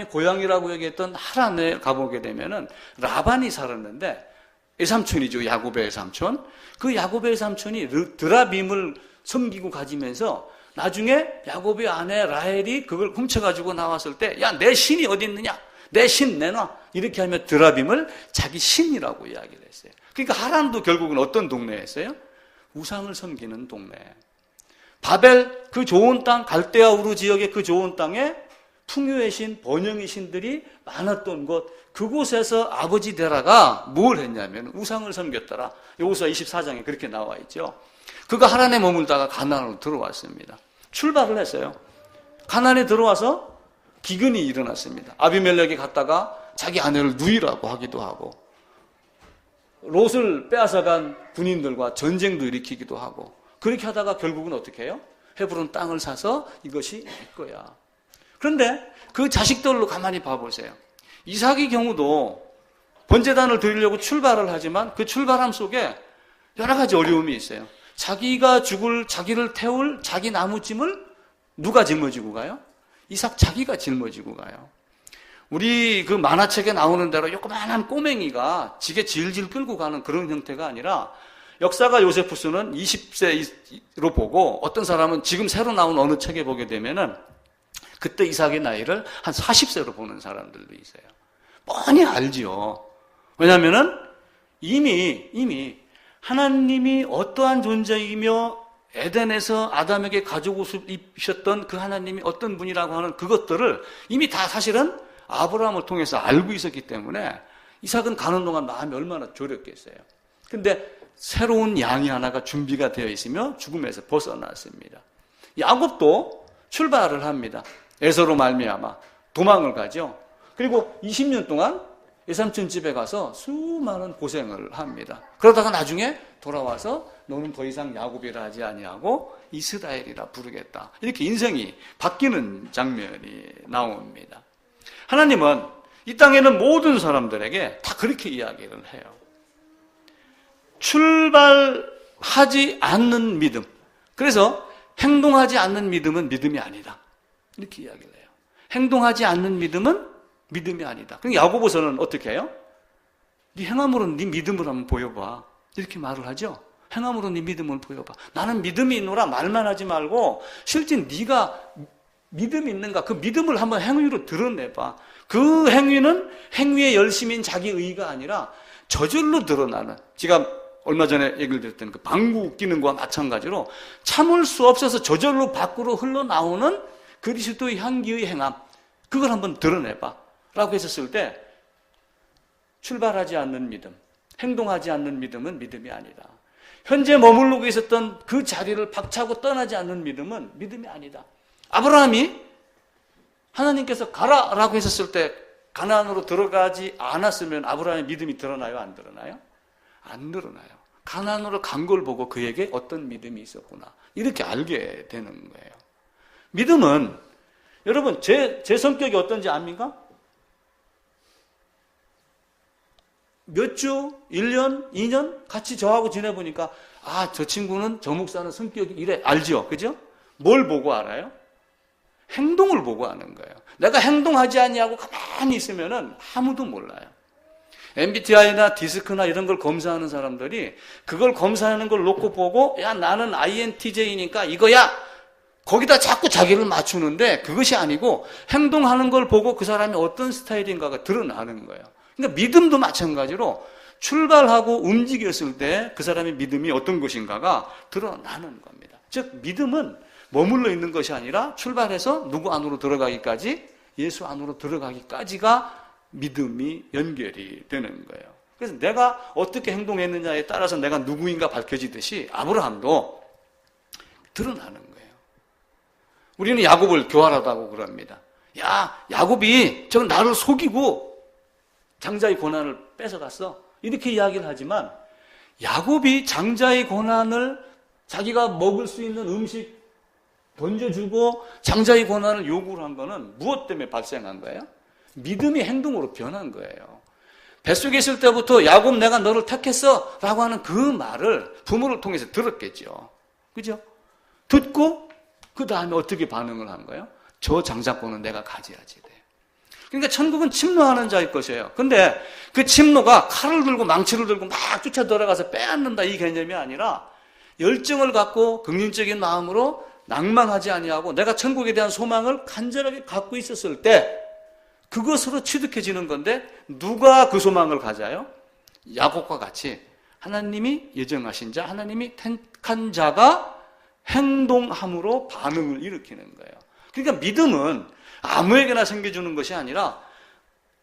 고향이라고 얘기했던 하란에 가보게 되면은 라반이 살았는데 외삼촌이죠. 야곱의 외삼촌. 그 야곱의 외삼촌이 드라빔을 섬기고 가지면서 나중에 야곱의 아내 라헬이 그걸 훔쳐가지고 나왔을 때, 야, 내 신이 어디 있느냐? 내 신 내놔. 이렇게 하며 드라빔을 자기 신이라고 이야기를 했어요. 그러니까 하란도 결국은 어떤 동네였어요? 우상을 섬기는 동네. 바벨, 그 좋은 땅, 갈대아 우르 지역의 그 좋은 땅에 풍요의 신, 번영의 신들이 많았던 곳, 그곳에서 아버지 데라가 뭘 했냐면 우상을 섬겼더라. 여호수아 24장에 그렇게 나와 있죠. 그가 하란에 머물다가 가나안으로 들어왔습니다. 출발을 했어요. 가나안에 들어와서 기근이 일어났습니다. 아비멜렉이 갔다가 자기 아내를 누이라고 하기도 하고, 롯을 빼앗아간 군인들과 전쟁도 일으키기도 하고, 그렇게 하다가 결국은 어떻게 해요? 헤브론 땅을 사서 이것이 내 거야. 그런데 그 자식들로 가만히 봐보세요. 이삭의 경우도 번제단을 드리려고 출발을 하지만 그 출발함 속에 여러 가지 어려움이 있어요. 자기가 자기를 태울 자기 나무짐을 누가 짊어지고 가요? 이삭 자기가 짊어지고 가요. 우리 그 만화책에 나오는 대로 요만한 꼬맹이가 지게 질질 끌고 가는 그런 형태가 아니라, 역사가 요세푸스는 20세로 보고, 어떤 사람은 지금 새로 나온 어느 책에 보게 되면은 그때 이삭의 나이를 한 40세로 보는 사람들도 있어요. 뻔히 알지요. 왜냐하면은 이미 하나님이 어떠한 존재이며 에덴에서 아담에게 가죽 옷을 입으셨던 그 하나님이 어떤 분이라고 하는 그것들을 이미 다 사실은 아브라함을 통해서 알고 있었기 때문에 이삭은 가는 동안 마음이 얼마나 졸였겠어요. 근데 새로운 양이 하나가 준비가 되어 있으며 죽음에서 벗어났습니다. 야곱도 출발을 합니다. 에서로 말미암아 도망을 가죠. 그리고 20년 동안 외삼촌 집에 가서 수많은 고생을 합니다. 그러다가 나중에 돌아와서 너는 더 이상 야곱이라 하지 아니하고 이스라엘이라 부르겠다. 이렇게 인생이 바뀌는 장면이 나옵니다. 하나님은 이 땅에는 모든 사람들에게 다 그렇게 이야기를 해요. 출발하지 않는 믿음. 그래서 행동하지 않는 믿음은 믿음이 아니다. 이렇게 이야기를 해요. 행동하지 않는 믿음은 믿음이 아니다. 그럼 야고보서는 어떻게 해요? 네 행함으로 네 믿음을 한번 보여봐. 이렇게 말을 하죠. 행함으로 네 믿음을 보여봐. 나는 믿음이 있노라 말만 하지 말고 실제 네가 믿음이 있는가, 그 믿음을 한번 행위로 드러내봐. 그 행위는 행위의 열심인 자기 의가 아니라 저절로 드러나는, 제가 얼마 전에 얘기를 드렸던 그 방구 끼는 거와 마찬가지로 참을 수 없어서 저절로 밖으로 흘러나오는 그리스도의 향기의 행함, 그걸 한번 드러내봐 라고 했었을 때, 출발하지 않는 믿음, 행동하지 않는 믿음은 믿음이 아니다. 현재 머무르고 있었던 그 자리를 박차고 떠나지 않는 믿음은 믿음이 아니다. 아브라함이 하나님께서 가라라고 했었을 때 가나안으로 들어가지 않았으면 아브라함의 믿음이 드러나요? 안 드러나요? 안 드러나요. 가나안으로 간 걸 보고 그에게 어떤 믿음이 있었구나, 이렇게 알게 되는 거예요. 믿음은, 여러분, 제 성격이 어떤지 압니까? 몇 주, 1년, 2년 같이 저하고 지내보니까 아, 저 친구는, 저 목사는 성격이 이래. 알죠? 그죠? 뭘 보고 알아요? 행동을 보고 아는 거예요. 내가 행동하지 않냐고 가만히 있으면은 아무도 몰라요. MBTI나 디스크나 이런 걸 검사하는 사람들이 그걸 검사하는 걸 놓고 보고, 야, 나는 INTJ니까 이거야, 거기다 자꾸 자기를 맞추는데 그것이 아니고 행동하는 걸 보고 그 사람이 어떤 스타일인가가 드러나는 거예요. 그러니까 믿음도 마찬가지로 출발하고 움직였을 때 그 사람의 믿음이 어떤 것인가가 드러나는 겁니다. 즉 믿음은 머물러 있는 것이 아니라 출발해서 누구 안으로 들어가기까지, 예수 안으로 들어가기까지가 믿음이 연결이 되는 거예요. 그래서 내가 어떻게 행동했느냐에 따라서 내가 누구인가 밝혀지듯이 아브라함도 드러나는 거예요. 우리는 야곱을 교활하다고 그럽니다. 야, 야곱이 저 나를 속이고 장자의 고난을 뺏어갔어, 이렇게 이야기를 하지만, 야곱이 장자의 고난을, 자기가 먹을 수 있는 음식 던져주고 장자의 고난을 요구를 한 거는 무엇 때문에 발생한 거예요? 믿음이 행동으로 변한 거예요. 뱃속에 있을 때부터 야곱 내가 너를 택했어 라고 하는 그 말을 부모를 통해서 들었겠죠. 그죠? 듣고 그 다음에 어떻게 반응을 한 거예요? 저 장자권은 내가 가져야지 돼요. 그러니까 천국은 침노하는 자일 것이에요. 근데 그 침노가 칼을 들고 망치를 들고 막 쫓아 들어가서 빼앗는다 이 개념이 아니라 열정을 갖고 긍정적인 마음으로 낭망하지 아니하고 내가 천국에 대한 소망을 간절하게 갖고 있었을 때 그것으로 취득해지는 건데 누가 그 소망을 가져요? 야곱과 같이 하나님이 예정하신 자, 하나님이 택한 자가 행동함으로 반응을 일으키는 거예요. 그러니까 믿음은 아무에게나 생겨주는 것이 아니라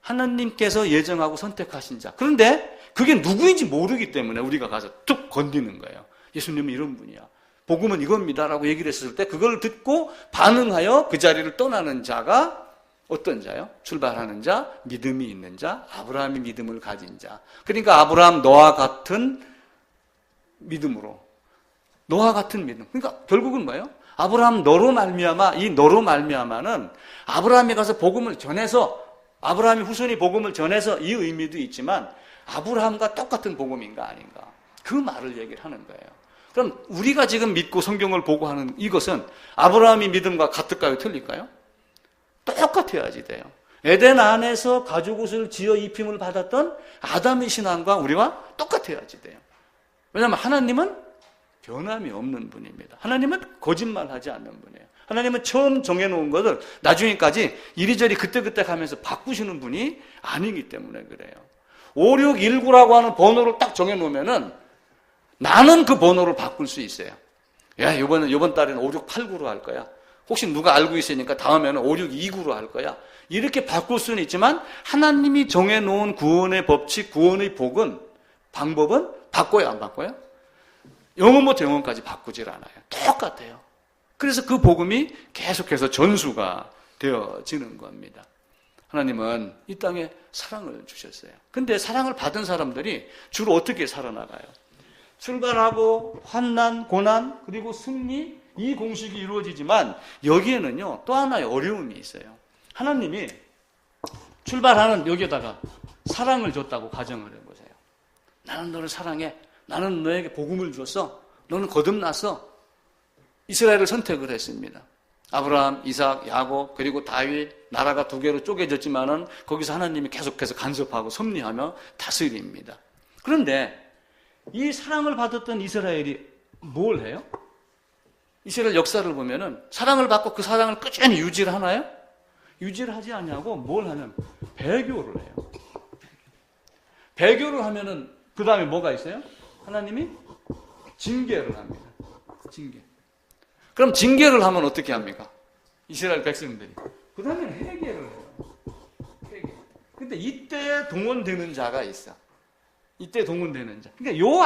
하나님께서 예정하고 선택하신 자. 그런데 그게 누구인지 모르기 때문에 우리가 가서 툭 건드는 거예요. 예수님은 이런 분이야. 복음은 이겁니다라고 얘기를 했을 때 그걸 듣고 반응하여 그 자리를 떠나는 자가 어떤 자요? 출발하는 자, 믿음이 있는 자, 아브라함이 믿음을 가진 자. 그러니까 아브라함 너와 같은 믿음으로, 너와 같은 믿음. 그러니까 결국은 뭐예요? 아브라함 너로 말미암아, 이 너로 말미암아는 아브라함이 가서 복음을 전해서, 아브라함이 후손이 복음을 전해서 이 의미도 있지만 아브라함과 똑같은 복음인가 아닌가, 그 말을 얘기를 하는 거예요. 그럼 우리가 지금 믿고 성경을 보고 하는 이것은 아브라함이 믿음과 같을까요? 틀릴까요? 똑같아야지 돼요. 에덴 안에서 가죽옷을 지어 입힘을 받았던 아담의 신앙과 우리와 똑같아야지 돼요. 왜냐하면 하나님은 변함이 없는 분입니다. 하나님은 거짓말하지 않는 분이에요. 하나님은 처음 정해놓은 것을 나중에까지 이리저리 그때그때 가면서 바꾸시는 분이 아니기 때문에 그래요. 5619라고 하는 번호를 딱 정해놓으면은 나는 그 번호를 바꿀 수 있어요. 야, 이번 달에는 5689로 할 거야. 혹시 누가 알고 있으니까 다음에는 5629로 할 거야. 이렇게 바꿀 수는 있지만 하나님이 정해놓은 구원의 법칙, 구원의 복은, 방법은 바꿔요, 안 바꿔요? 영원부터 영원까지 바꾸질 않아요. 똑같아요. 그래서 그 복음이 계속해서 전수가 되어지는 겁니다. 하나님은 이 땅에 사랑을 주셨어요. 근데 사랑을 받은 사람들이 주로 어떻게 살아나가요? 출발하고 환난, 고난, 그리고 승리, 이 공식이 이루어지지만 여기에는요 또 하나의 어려움이 있어요. 하나님이 출발하는 여기에다가 사랑을 줬다고 가정을 해보세요. 나는 너를 사랑해. 나는 너에게 복음을 줬어. 너는 거듭났어. 이스라엘을 선택을 했습니다. 아브라함, 이삭, 야곱, 그리고 다윗, 나라가 두 개로 쪼개졌지만은 거기서 하나님이 계속해서 간섭하고 섭리하며 다스립니다. 그런데 이 사랑을 받았던 이스라엘이 뭘 해요? 이스라엘 역사를 보면은 사랑을 받고 그 사랑을 꾸준히 유지를 하나요? 유지를 하지 않냐고 뭘 하냐면 배교를 해요. 배교를 하면은 그 다음에 뭐가 있어요? 하나님이 징계를 합니다. 징계. 그럼 징계를 하면 어떻게 합니까? 이스라엘 백성들이. 그 다음에 회개를 해요. 회개. 근데 이때 동원되는 자가 있어. 이때 동원되는 자. 그러니까 요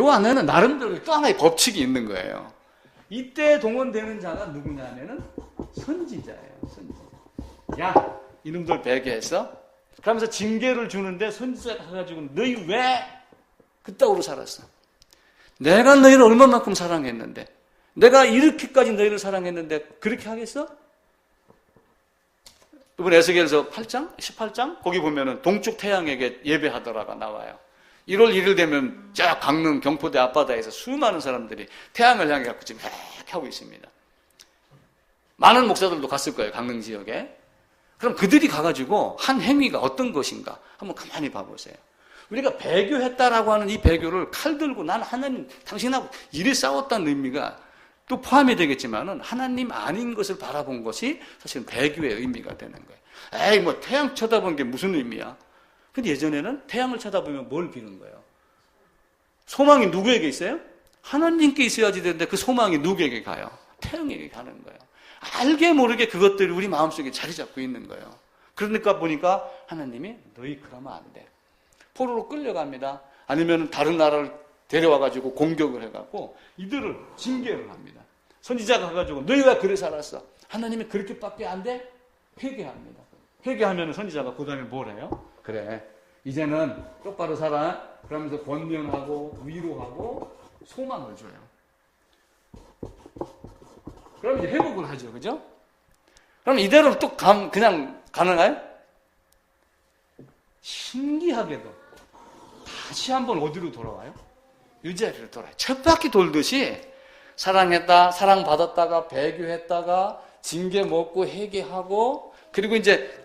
안에는 나름대로 또 하나의 법칙이 있는 거예요. 이때 동원되는 자가 누구냐면은 선지자예요. 선지자. 야, 이놈들 배교했어? 그러면서 징계를 주는데 선지자가 가가지고 너희 왜 그따구로 살았어? 내가 너희를 얼마만큼 사랑했는데, 내가 이렇게까지 너희를 사랑했는데 그렇게 하겠어? 이번 에스겔서 8장, 18장 거기 보면은 동쪽 태양에게 예배하더라가 나와요. 1월 1일 되면 쫙 강릉 경포대 앞바다에서 수많은 사람들이 태양을 향해 갖고 지금 이렇게 하고 있습니다. 많은 목사들도 갔을 거예요, 강릉 지역에. 그럼 그들이 가가지고 한 행위가 어떤 것인가 한번 가만히 봐보세요. 우리가 배교했다라고 하는 이 배교를 칼 들고 난 하나님 당신하고 이래 싸웠다는 의미가 또 포함이 되겠지만은 하나님 아닌 것을 바라본 것이 사실은 배교의 의미가 되는 거예요. 에이, 뭐 태양 쳐다본 게 무슨 의미야? 근데 예전에는 태양을 쳐다보면 뭘 비는 거예요? 소망이 누구에게 있어요? 하나님께 있어야지 되는데 그 소망이 누구에게 가요? 태양에게 가는 거예요. 알게 모르게 그것들이 우리 마음속에 자리 잡고 있는 거예요. 그러니까 보니까 하나님이 너희 그러면 안 돼. 포로로 끌려갑니다. 아니면 다른 나라를 데려와가지고 공격을 해갖고 이들을 징계를 합니다. 선지자가 가가지고 너희 왜 그래 살았어? 하나님이 그렇게밖에 안 돼? 회개합니다. 회개하면 선지자가 그 다음에 뭘 해요? 그래, 이제는 똑바로 살아. 그러면서 권면하고 위로하고 소망을 줘요. 그럼 이제 회복을 하죠. 그죠? 그럼 이대로 또 그냥 가능해요? 신기하게도 다시 한번 어디로 돌아와요? 이 자리로 돌아요. 첫 바퀴 돌듯이 사랑했다, 사랑받았다가, 배교했다가, 징계 먹고 회개하고, 그리고 이제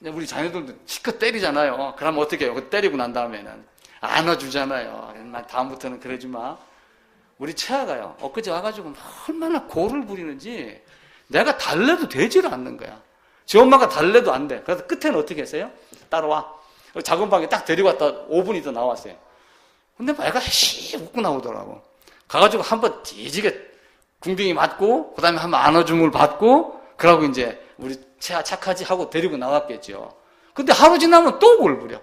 우리 자녀들도 실컷 때리잖아요. 그럼 어떻게 해요? 때리고 난 다음에는 안아주잖아요. 다음부터는 그러지 마. 우리 채아가요, 엊그제 와가지고 얼마나 고를 부리는지 내가 달래도 되지를 않는 거야. 지 엄마가 달래도 안 돼. 그래서 끝에는 어떻게 했어요? 따라와. 작은 방에 딱 데리고 왔다 5분 있다 나왔어요. 근데 애가 씩 웃고 나오더라고. 가가지고 한번 뒤지게 궁둥이 맞고, 그 다음에 한번 안아줌을 받고, 그러고 이제 우리 채아 착하지 하고 데리고 나왔겠죠. 근데 하루 지나면 또 골 부려.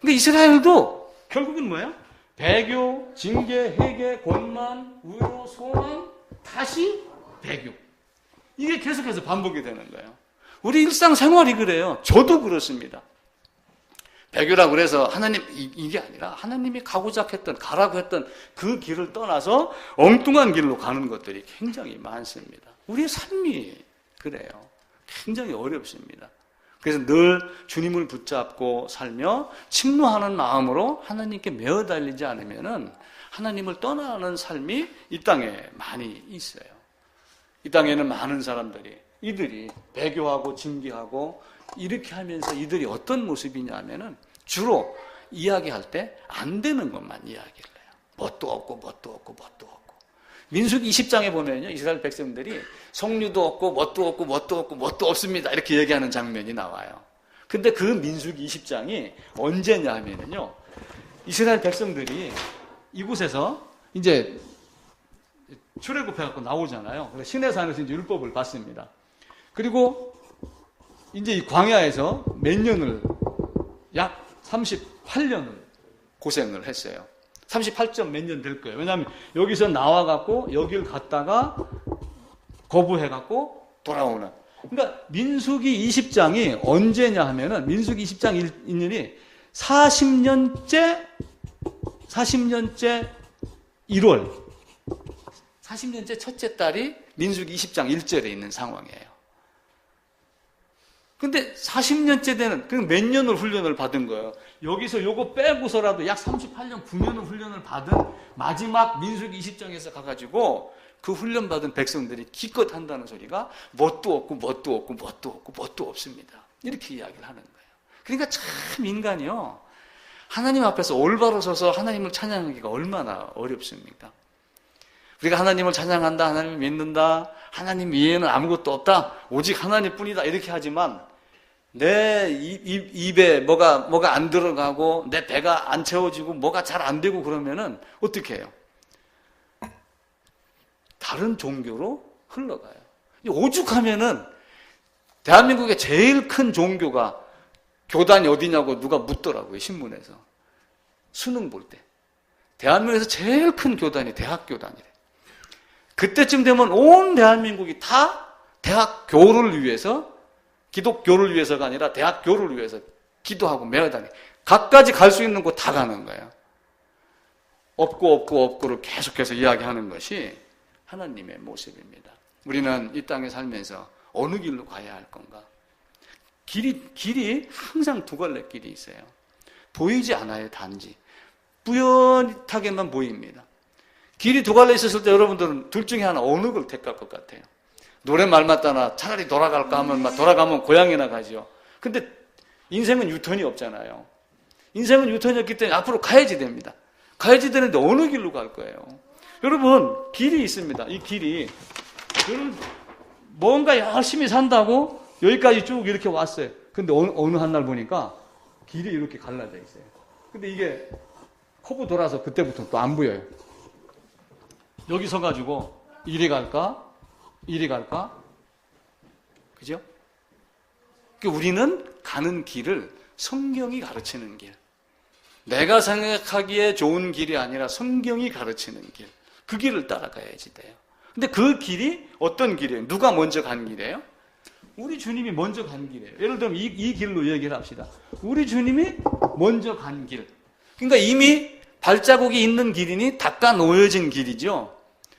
근데 이스라엘도 결국은 뭐예요? 배교, 징계, 회개, 권만, 우요, 소망, 다시 배교. 이게 계속해서 반복이 되는 거예요. 우리 일상생활이 그래요. 저도 그렇습니다. 배교라고 그래서 하나님, 이게 아니라 하나님이 가고자 했던, 가라고 했던 그 길을 떠나서 엉뚱한 길로 가는 것들이 굉장히 많습니다. 우리의 삶이 그래요. 굉장히 어렵습니다. 그래서 늘 주님을 붙잡고 살며 침노하는 마음으로 하나님께 매어 달리지 않으면은 하나님을 떠나는 삶이 이 땅에 많이 있어요. 이 땅에는 많은 사람들이 이들이 배교하고 징계하고 이렇게 하면서 이들이 어떤 모습이냐 하면은 주로 이야기할 때 안 되는 것만 이야기를 해요. 뭣도 없고 뭣도 없고 뭣도 없고. 민수기 20장에 보면요, 이스라엘 백성들이 석류도 없고 뭣도 없고 뭣도 없고 뭣도 없습니다 이렇게 얘기하는 장면이 나와요. 근데 그 민수기 20장이 언제냐 하면은요, 이스라엘 백성들이 이곳에서 이제 출애굽해갖고 나오잖아요. 그래서 시내산에서 이제 율법을 받습니다. 그리고 이제 이 광야에서 몇 년을, 약 38년을 고생을 했어요. 38점 몇 년 될 거예요. 왜냐하면 여기서 나와갖고 여길 갔다가 거부해갖고 돌아오는. 그러니까 민수기 20장이 언제냐 하면은 민수기 20장 1년이 40년째 1월 40년째 첫째 달이 민수기 20장 1절에 있는 상황이에요. 근데 40년째 되는, 그 몇 년을 훈련을 받은 거예요. 여기서 요거 빼고서라도 약 38년, 9년을 훈련을 받은 마지막 민수기 20장에서 가가지고 그 훈련받은 백성들이 기껏 한다는 소리가 뭣도 없고 뭣도 없고 뭣도 없고 뭣도 없습니다. 이렇게 이야기를 하는 거예요. 그러니까 참 인간이요, 하나님 앞에서 올바로 서서 하나님을 찬양하기가 얼마나 어렵습니까? 우리가 하나님을 찬양한다, 하나님을 믿는다, 하나님 위에는 아무것도 없다, 오직 하나님뿐이다 이렇게 하지만 내 입에 뭐가 안 들어가고 내 배가 안 채워지고 뭐가 잘 안 되고 그러면은 어떻게 해요? 다른 종교로 흘러가요. 오죽하면은 대한민국의 제일 큰 종교가 교단이 어디냐고 누가 묻더라고요, 신문에서. 수능 볼 때. 대한민국에서 제일 큰 교단이 대학교단이래. 그때쯤 되면 온 대한민국이 다 대학교를 위해서, 기독교를 위해서가 아니라 대학교를 위해서 기도하고 매어다니, 각가지 갈 수 있는 곳 다 가는 거예요. 없고를 계속해서 이야기하는 것이 하나님의 모습입니다. 우리는 이 땅에 살면서 어느 길로 가야 할 건가? 길이 항상 두 갈래 길이 있어요. 보이지 않아요, 단지. 뿌연하게만 보입니다. 길이 두 갈래 있었을 때 여러분들은 둘 중에 하나 어느 걸 택할 것 같아요? 노랫말 맞다나 차라리 돌아갈까 하면 돌아가면 고향이나 가죠. 근데 인생은 유턴이 없잖아요. 인생은 유턴이 없기 때문에 앞으로 가야지 됩니다. 가야지 되는데 어느 길로 갈 거예요? 여러분, 길이 있습니다. 이 길이, 여러분 뭔가 열심히 산다고 여기까지 쭉 이렇게 왔어요. 근데 어느 한 날 보니까 길이 이렇게 갈라져 있어요. 근데 이게 커브 돌아서 그때부터 또 안 보여요. 여기 서가지고 이리 갈까? 이리 갈까? 그죠? 그러니까 우리는 가는 길을 성경이 가르치는 길, 내가 생각하기에 좋은 길이 아니라 성경이 가르치는 길, 그 길을 따라가야지 돼요. 근데 그 길이 어떤 길이에요? 누가 먼저 간 길이에요? 우리 주님이 먼저 간 길이에요. 예를 들면 이 길로 얘기를 합시다. 우리 주님이 먼저 간 길. 그러니까 이미 발자국이 있는 길이니 닦아 놓여진 길이죠.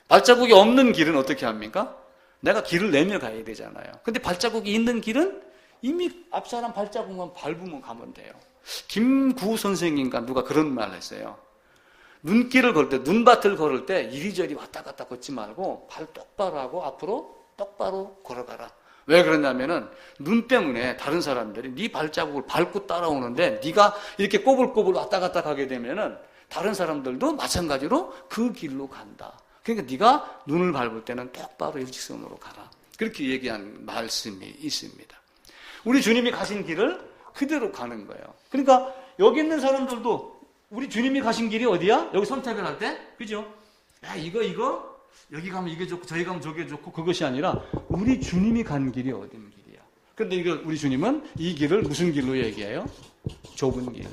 발자국이 없는 길은 어떻게 합니까? 내가 길을 내며 가야 되잖아요. 근데 발자국이 있는 길은 이미 앞사람 발자국만 밟으면 가면 돼요. 김구 선생님과 누가 그런 말을 했어요. 눈길을 걸 때, 눈밭을 걸을 때 이리저리 왔다 갔다 걷지 말고 발 똑바로 하고 앞으로 똑바로 걸어가라. 왜 그러냐면은 눈 때문에 다른 사람들이 네 발자국을 밟고 따라오는데 네가 이렇게 꼬불꼬불 왔다 갔다 가게 되면은 다른 사람들도 마찬가지로 그 길로 간다. 그러니까 네가 눈을 밟을 때는 똑바로 일직선으로 가라. 그렇게 얘기한 말씀이 있습니다. 우리 주님이 가신 길을 그대로 가는 거예요. 그러니까 여기 있는 사람들도 우리 주님이 가신 길이 어디야? 여기 선택을 할 때, 그죠? 야, 이거, 여기 가면 이게 좋고, 저기 가면 저게 좋고, 그것이 아니라, 우리 주님이 간 길이 어떤 길이야? 그런데 이거 우리 주님은 이 길을 무슨 길로 얘기해요? 좁은 길.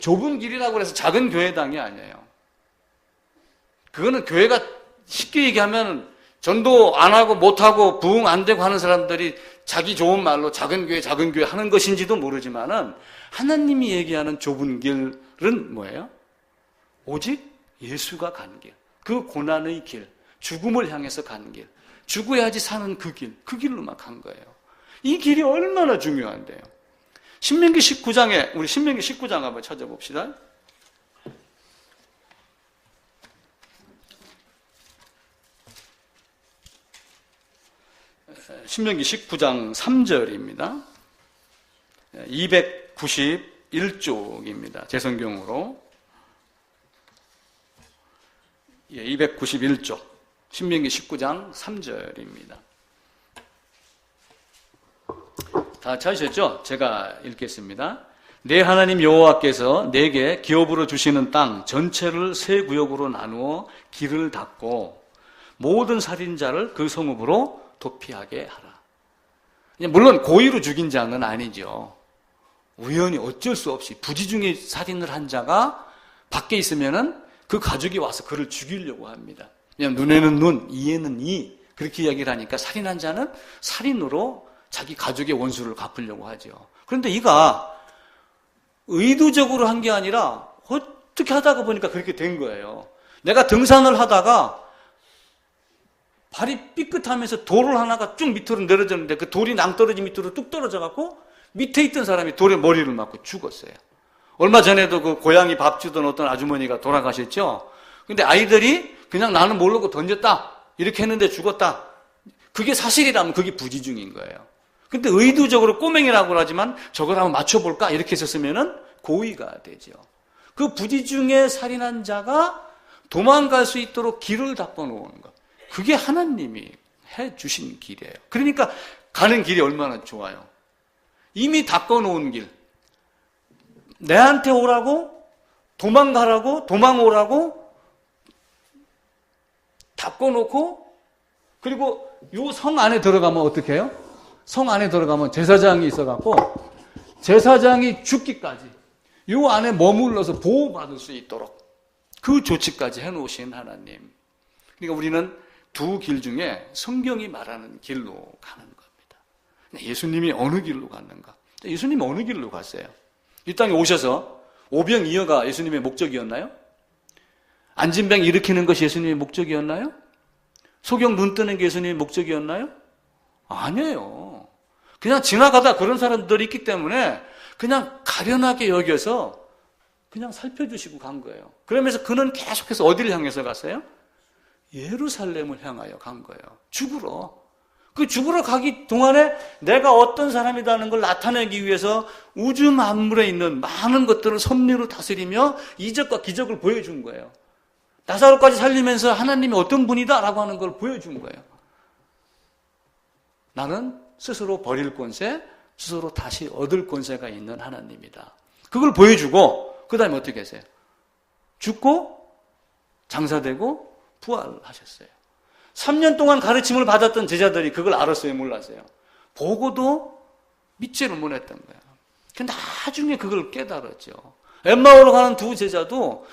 좁은 길이라고 해서 작은 교회당이 아니에요. 그거는 교회가 쉽게 얘기하면 전도 안 하고 못 하고 부흥 안 되고 하는 사람들이 자기 좋은 말로 작은 교회 하는 것인지도 모르지만은 하나님이 얘기하는 좁은 길은 뭐예요? 오직 예수가 간 길. 그 고난의 길. 죽음을 향해서 간 길. 죽어야지 사는 그 길. 그 길로만 간 거예요. 이 길이 얼마나 중요한데요. 신명기 19장에 우리 신명기 19장 한번 찾아봅시다. 신명기 19장 3절입니다. 291쪽입니다. 제 성경으로. 291쪽. 신명기 19장 3절입니다. 다 찾으셨죠? 제가 읽겠습니다. 내 하나님 여호와께서 내게 기업으로 주시는 땅 전체를 세 구역으로 나누어 길을 닫고 모든 살인자를 그 성읍으로 도피하게 하라. 물론 고의로 죽인 자는 아니죠. 우연히 어쩔 수 없이 부지 중에 살인을 한 자가 밖에 있으면은 그 가족이 와서 그를 죽이려고 합니다. 그냥 눈에는 눈, 이에는 이 그렇게 이야기를 하니까 살인한 자는 살인으로 자기 가족의 원수를 갚으려고 하죠. 그런데 이가 의도적으로 한 게 아니라 어떻게 하다가 보니까 그렇게 된 거예요. 내가 등산을 하다가 발이 삐끗하면서 돌을 하나가 쭉 밑으로 내려졌는데 그 돌이 낭떠러지 밑으로 뚝 떨어져갖고 밑에 있던 사람이 돌에 머리를 맞고 죽었어요. 얼마 전에도 그 고양이 밥 주던 어떤 아주머니가 돌아가셨죠. 근데 아이들이 그냥 나는 모르고 던졌다 이렇게 했는데 죽었다. 그게 사실이라면 그게 부지중인 거예요. 근데 의도적으로 꼬맹이라고 하지만 저걸 한번 맞춰볼까 이렇게 했었으면은 고의가 되죠. 그 부지중에 살인한 자가 도망갈 수 있도록 길을 닦아 놓은 것. 그게 하나님이 해 주신 길이에요. 그러니까 가는 길이 얼마나 좋아요. 이미 닦아 놓은 길. 내한테 오라고 도망가라고 도망오라고 닦아 놓고 그리고 요 성 안에 들어가면 어떻게 해요? 성 안에 들어가면 제사장이 있어갖고 제사장이 죽기까지 요 안에 머물러서 보호받을 수 있도록 그 조치까지 해놓으신 하나님. 그러니까 우리는 두 길 중에 성경이 말하는 길로 가는 겁니다. 예수님이 어느 길로 갔는가? 예수님이 어느 길로 갔어요? 이 땅에 오셔서 오병이어가 예수님의 목적이었나요? 안진뱅 일으키는 것이 예수님의 목적이었나요? 소경 눈 뜨는 게 예수님의 목적이었나요? 아니에요. 그냥 지나가다 그런 사람들이 있기 때문에 그냥 가련하게 여겨서 그냥 살펴주시고 간 거예요. 그러면서 그는 계속해서 어디를 향해서 갔어요? 예루살렘을 향하여 간 거예요. 죽으러. 그 죽으러 가기 동안에 내가 어떤 사람이라는 걸 나타내기 위해서 우주 만물에 있는 많은 것들을 섭리로 다스리며 이적과 기적을 보여준 거예요. 나사로까지 살리면서 하나님이 어떤 분이다라고 하는 걸 보여준 거예요. 나는 스스로 버릴 권세, 스스로 다시 얻을 권세가 있는 하나님이다. 그걸 보여주고 그 다음에 어떻게 했어요? 죽고 장사되고 부활하셨어요. 3년 동안 가르침을 받았던 제자들이 그걸 알았어요? 몰랐어요? 보고도 믿지를 못했던 거예요. 근데 나중에 그걸 깨달았죠. 엠마오로 가는 두 제자도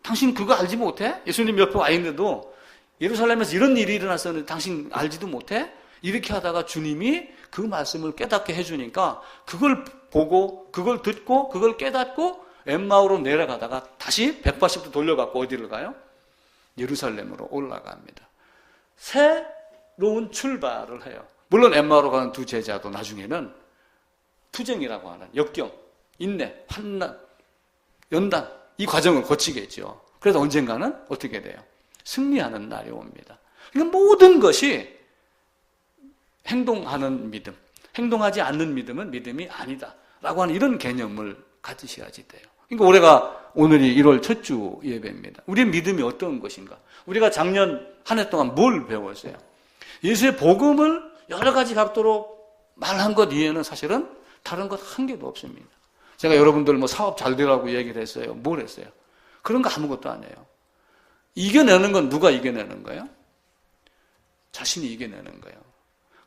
당신 그거 알지 못해? 예수님 옆에 와 있는데도 예루살렘에서 이런 일이 일어났었는데 당신 알지도 못해? 이렇게 하다가 주님이 그 말씀을 깨닫게 해주니까 그걸 보고 그걸 듣고 그걸 깨닫고 엠마오로 내려가다가 다시 180도 돌려갖고 어디를 가요? 예루살렘으로 올라갑니다. 새로운 출발을 해요. 물론 엠마오로 가는 두 제자도 나중에는 투쟁이라고 하는 역경, 인내, 환난, 연단 이 과정을 거치겠죠. 그래서 언젠가는 어떻게 돼요? 승리하는 날이 옵니다. 그러니까 모든 것이 행동하는 믿음, 행동하지 않는 믿음은 믿음이 아니다 라고 하는 이런 개념을 가지셔야지 돼요. 그러니까 오늘이 1월 첫 주 예배입니다. 우리의 믿음이 어떤 것인가? 우리가 작년 한 해 동안 뭘 배웠어요? 예수의 복음을 여러 가지 각도로 말한 것 이외에는 사실은 다른 것 한 개도 없습니다. 제가 여러분들 뭐 사업 잘 되라고 얘기를 했어요. 뭘 했어요? 그런 거 아무것도 안 해요. 이겨내는 건 누가 이겨내는 거예요? 자신이 이겨내는 거예요.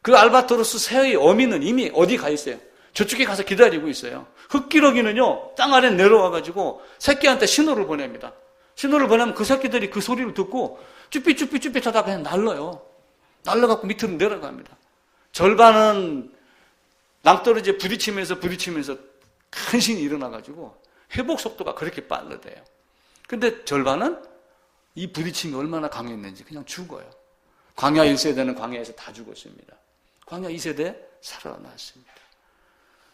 그 알바토로스 새의 어미는 이미 어디 가 있어요? 저쪽에 가서 기다리고 있어요. 흙기러기는요, 땅 아래 내려와가지고 새끼한테 신호를 보냅니다. 신호를 보내면 그 새끼들이 그 소리를 듣고 쭈삐쭈삐쭈삐 하다가 그냥 날라요. 날라갖고 밑으로 내려갑니다. 절반은 낭떠러지에 부딪히면서 큰 신이 일어나가지고 회복 속도가 그렇게 빠르대요. 근데 절반은 이 부딪힘이 얼마나 강했는지 그냥 죽어요. 광야 1세대는 광야에서 다 죽었습니다. 광야 2세대 살아났습니다.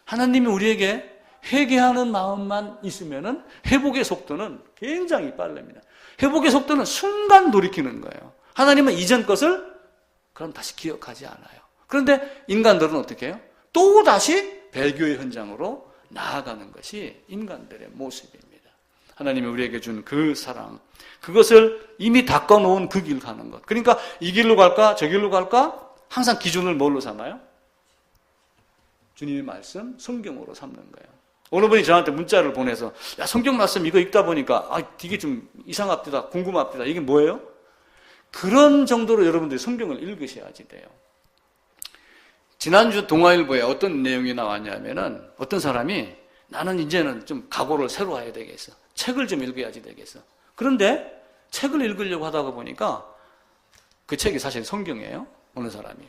하나님이 우리에게 회개하는 마음만 있으면은 회복의 속도는 굉장히 빠릅니다. 회복의 속도는 순간 돌이키는 거예요. 하나님은 이전 것을 그럼 다시 기억하지 않아요. 그런데 인간들은 어떻게 해요? 또 다시 배교의 현장으로 나아가는 것이 인간들의 모습입니다. 하나님이 우리에게 준 그 사랑, 그것을 이미 닦아놓은 그 길 가는 것. 그러니까 이 길로 갈까 저 길로 갈까 항상 기준을 뭘로 삼아요? 주님의 말씀, 성경으로 삼는 거예요. 어느 분이 저한테 문자를 보내서 야, 성경 말씀 이거 읽다 보니까 이게 좀 이상합니다, 궁금합니다. 이게 뭐예요? 그런 정도로 여러분들이 성경을 읽으셔야지 돼요. 지난주 동아일보에 어떤 내용이 나왔냐면은 어떤 사람이 나는 이제는 좀 각오를 새로 해야 되겠어. 책을 좀 읽어야지 되겠어. 그런데 책을 읽으려고 하다가 보니까 그 책이 사실 성경이에요. 어느 사람이.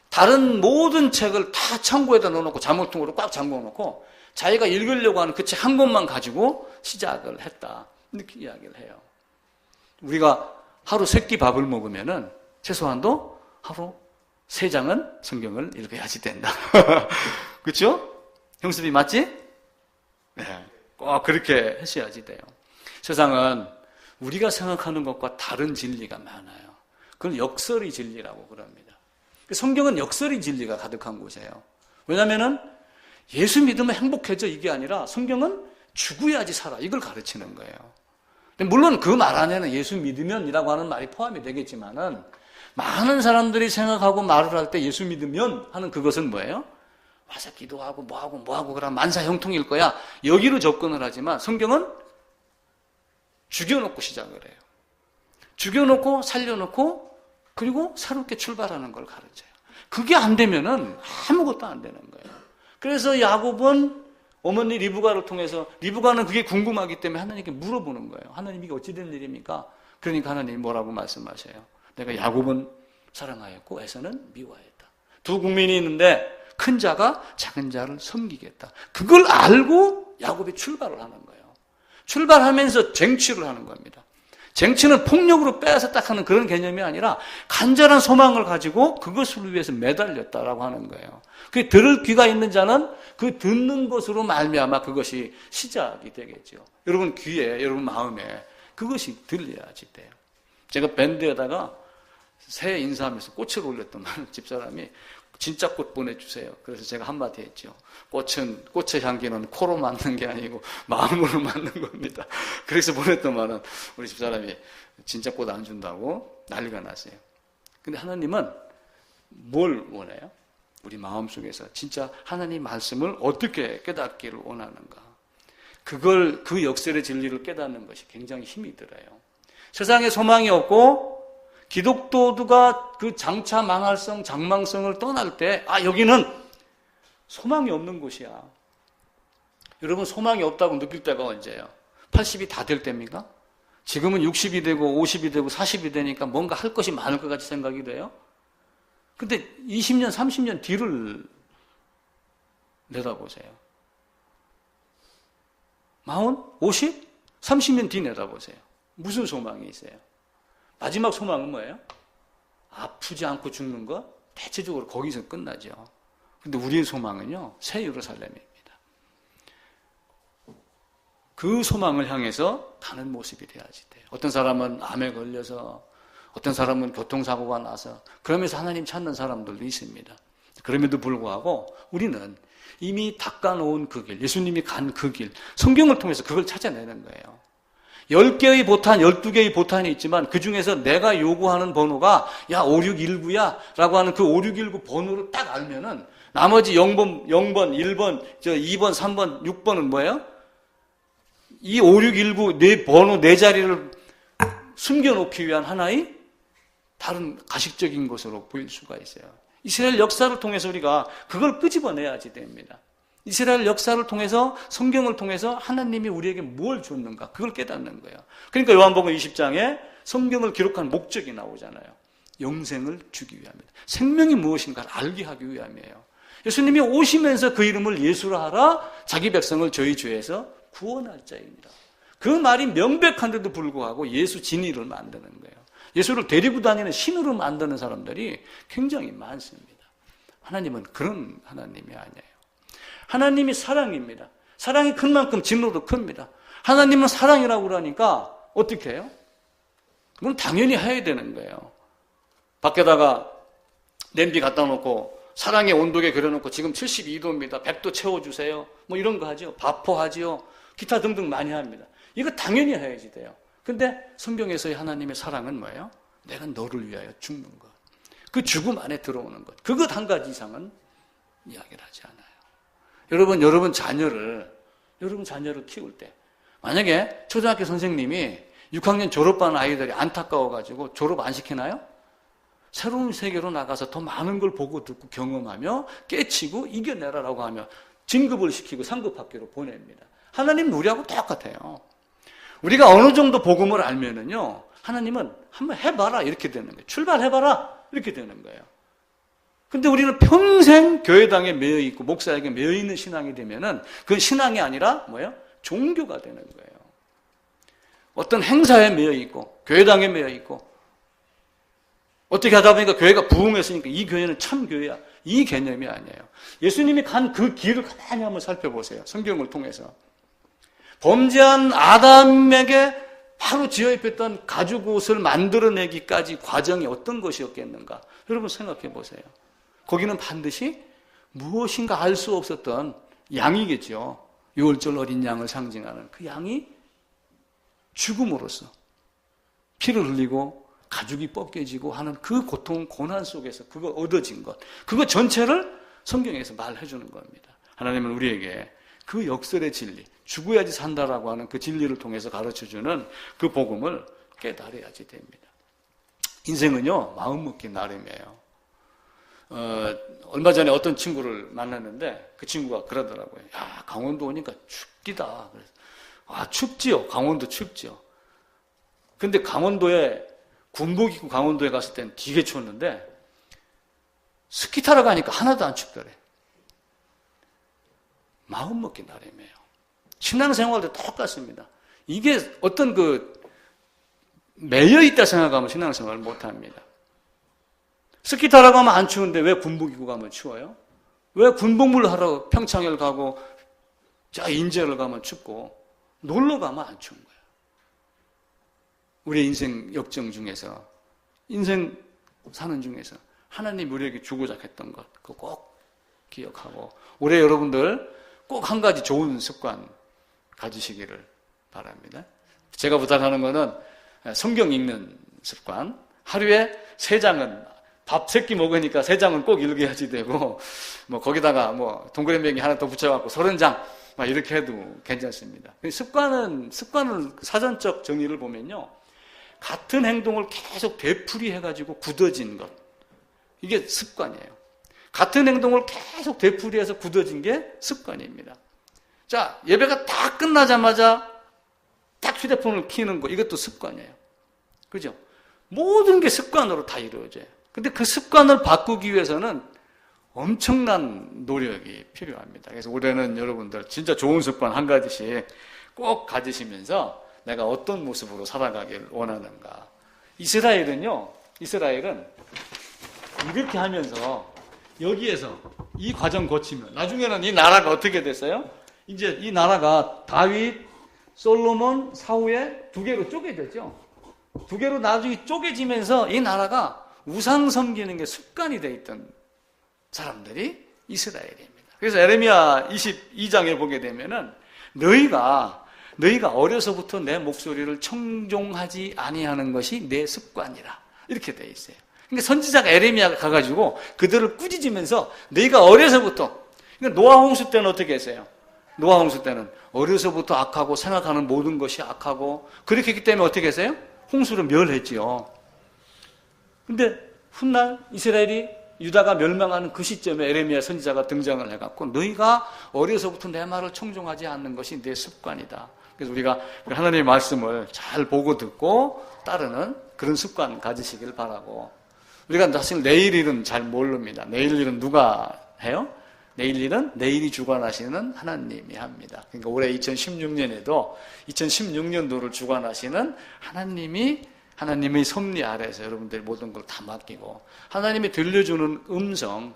다른 모든 책을 다 창고에다 넣어놓고 자물통으로 꽉 잠궈놓고 자기가 읽으려고 하는 그 책 한 권만 가지고 시작을 했다. 이렇게 이야기를 해요. 우리가 하루 3끼 밥을 먹으면은 최소한도 하루 3장은 성경을 읽어야지 된다. 그렇죠? 형수님 맞지? 네. 꼭 그렇게 하셔야지 돼요. 세상은 우리가 생각하는 것과 다른 진리가 많아요. 그걸 역설의 진리라고 그럽니다. 성경은 역설의 진리가 가득한 곳이에요. 왜냐하면 예수 믿으면 행복해져 이게 아니라 성경은 죽어야지 살아 이걸 가르치는 거예요. 물론 그 말 안에는 예수 믿으면이라고 하는 말이 포함이 되겠지만은 많은 사람들이 생각하고 말을 할 때 예수 믿으면 하는 그것은 뭐예요? 와서 기도하고 뭐하고 그럼 만사 형통일 거야. 여기로 접근을 하지만 성경은 죽여놓고 시작을 해요. 죽여놓고 살려놓고 그리고 새롭게 출발하는 걸 가르쳐요. 그게 안 되면은 아무것도 안 되는 거예요. 그래서 야곱은 어머니 리브가를 통해서 리브가는 그게 궁금하기 때문에 하나님께 물어보는 거예요. 하나님 이게 어찌 된 일입니까? 그러니까 하나님이 뭐라고 말씀하셔요? 내가 야곱은 사랑하였고 에서는 미워했다. 두 국민이 있는데 큰 자가 작은 자를 섬기겠다. 그걸 알고 야곱이 출발을 하는 거예요. 출발하면서 쟁취를 하는 겁니다. 쟁취는 폭력으로 빼앗아 딱 하는 그런 개념이 아니라 간절한 소망을 가지고 그것을 위해서 매달렸다라고 하는 거예요. 그 들을 귀가 있는 자는 그 듣는 것으로 말미암아 그것이 시작이 되겠죠. 여러분 귀에, 여러분 마음에 그것이 들려야지 돼요. 제가 밴드에다가 새해 인사하면서 꽃을 올렸던 집사람이 진짜 꽃 보내주세요. 그래서 제가 한마디 했죠. 꽃의 향기는 코로 맡는 게 아니고 마음으로 맡는 겁니다. 그래서 보냈더만은 우리 집사람이 진짜 꽃 안 준다고 난리가 났어요. 근데 하나님은 뭘 원해요? 우리 마음속에서 진짜 하나님 말씀을 어떻게 깨닫기를 원하는가. 그걸, 그 역설의 진리를 깨닫는 것이 굉장히 힘이 들어요. 세상에 소망이 없고 기독교가 그 장차 망할성, 장망성을 떠날 때, 여기는 소망이 없는 곳이야. 여러분, 소망이 없다고 느낄 때가 언제예요? 80이 다 될 때입니까? 지금은 60이 되고, 50이 되고, 40이 되니까 뭔가 할 것이 많을 것 같이 생각이 돼요? 근데 20년, 30년 뒤를 내다보세요. 40? 50? 30년 뒤 내다보세요. 무슨 소망이 있어요? 마지막 소망은 뭐예요? 아프지 않고 죽는 것? 대체적으로 거기서 끝나죠. 근데 우리의 소망은요, 새 예루살렘입니다. 그 소망을 향해서 가는 모습이 돼야지 돼요. 어떤 사람은 암에 걸려서, 어떤 사람은 교통사고가 나서 그러면서 하나님 찾는 사람들도 있습니다. 그럼에도 불구하고 우리는 이미 닦아놓은 그 길, 예수님이 간 그 길, 성경을 통해서 그걸 찾아내는 거예요. 10개의 보탄, 12개의 보탄이 있지만 그 중에서 내가 요구하는 번호가 야 5619야 라고 하는 그 5619 번호를 딱 알면은 나머지 0번, 1번, 2번, 3번, 6번은 뭐예요? 이 5619 네 번호 네 자리를 숨겨놓기 위한 하나의 다른 가식적인 것으로 보일 수가 있어요. 이스라엘 역사를 통해서 우리가 그걸 끄집어내야지 됩니다. 이스라엘 역사를 통해서 성경을 통해서 하나님이 우리에게 뭘 줬는가 그걸 깨닫는 거예요. 그러니까 요한복음 20장에 성경을 기록한 목적이 나오잖아요. 영생을 주기 위함이다. 생명이 무엇인가를 알게 하기 위함이에요. 예수님이 오시면서 그 이름을 예수라 하라 자기 백성을 저희 죄에서 구원할 자입니다. 그 말이 명백한데도 불구하고 예수 진리를 만드는 거예요. 예수를 데리고 다니는 신으로 만드는 사람들이 굉장히 많습니다. 하나님은 그런 하나님이 아니에요. 하나님이 사랑입니다. 사랑이 큰 만큼 진노도 큽니다. 하나님은 사랑이라고 그러니까 어떻게 해요? 그건 당연히 해야 되는 거예요. 밖에다가 냄비 갖다 놓고 사랑의 온도계 그려놓고 지금 72도입니다. 100도 채워주세요. 뭐 이런 거 하죠. 바포하지요. 기타 등등 많이 합니다. 이거 당연히 해야지 돼요. 근데 성경에서의 하나님의 사랑은 뭐예요? 내가 너를 위하여 죽는 것. 그 죽음 안에 들어오는 것. 그것 한 가지 이상은 이야기를 하지 않아요. 여러분 자녀를 키울 때 만약에 초등학교 선생님이 6학년 졸업반 아이들이 안타까워가지고 졸업 안 시키나요? 새로운 세계로 나가서 더 많은 걸 보고 듣고 경험하며 깨치고 이겨내라라고 하며 진급을 시키고 상급학교로 보냅니다. 하나님 우리하고 똑같아요. 우리가 어느 정도 복음을 알면은요, 하나님은 한번 해봐라 이렇게 되는 거예요. 출발해봐라 이렇게 되는 거예요. 근데 우리는 평생 교회당에 매여 있고 목사에게 매여 있는 신앙이 되면은 그건 신앙이 아니라 뭐예요? 종교가 되는 거예요. 어떤 행사에 매여 있고 교회당에 매여 있고 어떻게 하다 보니까 교회가 부흥했으니까 이 교회는 참 교회야. 이 개념이 아니에요. 예수님이 간 그 길을 가만히 한번 살펴보세요. 성경을 통해서. 범죄한 아담에게 바로 지어 입혔던 가죽 옷을 만들어내기까지 과정이 어떤 것이었겠는가? 여러분 생각해 보세요. 거기는 반드시 무엇인가 알 수 없었던 양이겠죠. 6월절 어린 양을 상징하는 그 양이 죽음으로써 피를 흘리고 가죽이 벗겨지고 하는 그 고통, 고난 속에서 그거 얻어진 것, 그거 전체를 성경에서 말해 주는 겁니다. 하나님은 우리에게 그 역설의 진리, 죽어야지 산다라고 하는 그 진리를 통해서 가르쳐주는 그 복음을 깨달아야지 됩니다. 인생은요, 마음먹기 나름이에요. 얼마 전에 어떤 친구를 만났는데 그 친구가 그러더라고요. 야, 강원도 오니까 춥기다. 그래서, 아, 춥지요. 강원도 춥지요. 근데 강원도에 군복 입고 강원도에 갔을 때는 되게 추웠는데 스키 타러 가니까 하나도 안 춥더래. 마음먹기 나름이에요. 신앙생활도 똑같습니다. 이게 어떤 매여있다 생각하면 신앙생활을 못합니다. 스키 타러 가면 안 추운데 왜 군복 입고 가면 추워요? 왜 군복무를 하러 평창을 가고 인제를 가면 춥고 놀러 가면 안 추운 거예요? 우리의 인생 역정 중에서, 인생 사는 중에서 하나님 우리에게 주고자 했던 것, 그거 꼭 기억하고 올해 여러분들 꼭 한 가지 좋은 습관 가지시기를 바랍니다. 제가 부탁하는 거는 성경 읽는 습관. 하루에 3장은 밥 3끼 먹으니까 3장은 꼭 읽어야지 되고 거기다가 동그라미 하나 더 붙여갖고 30장 막 이렇게 해도 괜찮습니다. 습관을 사전적 정의를 보면요, 같은 행동을 계속 되풀이해가지고 굳어진 것, 이게 습관이에요. 같은 행동을 계속 되풀이해서 굳어진 게 습관입니다. 자, 예배가 다 끝나자마자 딱 휴대폰을 켜는 거, 이것도 습관이에요. 그죠? 모든 게 습관으로 다 이루어져요. 근데 그 습관을 바꾸기 위해서는 엄청난 노력이 필요합니다. 그래서 올해는 여러분들 진짜 좋은 습관 한 가지씩 꼭 가지시면서 내가 어떤 모습으로 살아가길 원하는가. 이스라엘은 이렇게 하면서 여기에서 이 과정 거치면 나중에는 이 나라가 어떻게 됐어요? 이제 이 나라가 다윗, 솔로몬, 사후에 2개로 쪼개졌죠. 두 개로 나중에 쪼개지면서 이 나라가 우상 섬기는 게 습관이 되어 있던 사람들이 이스라엘입니다. 그래서 에레미야 22장에 보게 되면은 너희가 어려서부터 내 목소리를 청종하지 아니하는 것이 내 습관이라 이렇게 되어 있어요. 그러니까 선지자가 에레미야가 가가지고 그들을 꾸짖으면서 너희가 어려서부터, 그러니까 노아 홍수 때는 어떻게 했어요? 노아 홍수 때는 어려서부터 악하고 생각하는 모든 것이 악하고 그렇게 했기 때문에 어떻게 했어요? 홍수를 멸했지요. 근데 훗날 이스라엘이 유다가 멸망하는 그 시점에 에레미야 선지자가 등장을 해갖고 너희가 어려서부터 내 말을 청종하지 않는 것이 내 습관이다. 그래서 우리가 하나님의 말씀을 잘 보고 듣고 따르는 그런 습관 가지시길 바라고. 우리가 사실 내일 일은 잘 모릅니다. 내일 일은 누가 해요? 내일 일은 내일이 주관하시는 하나님이 합니다. 그러니까 올해 2016년에도 2016년도를 주관하시는 하나님의 섭리 아래에서 여러분들이 모든 걸 다 맡기고 하나님이 들려주는 음성.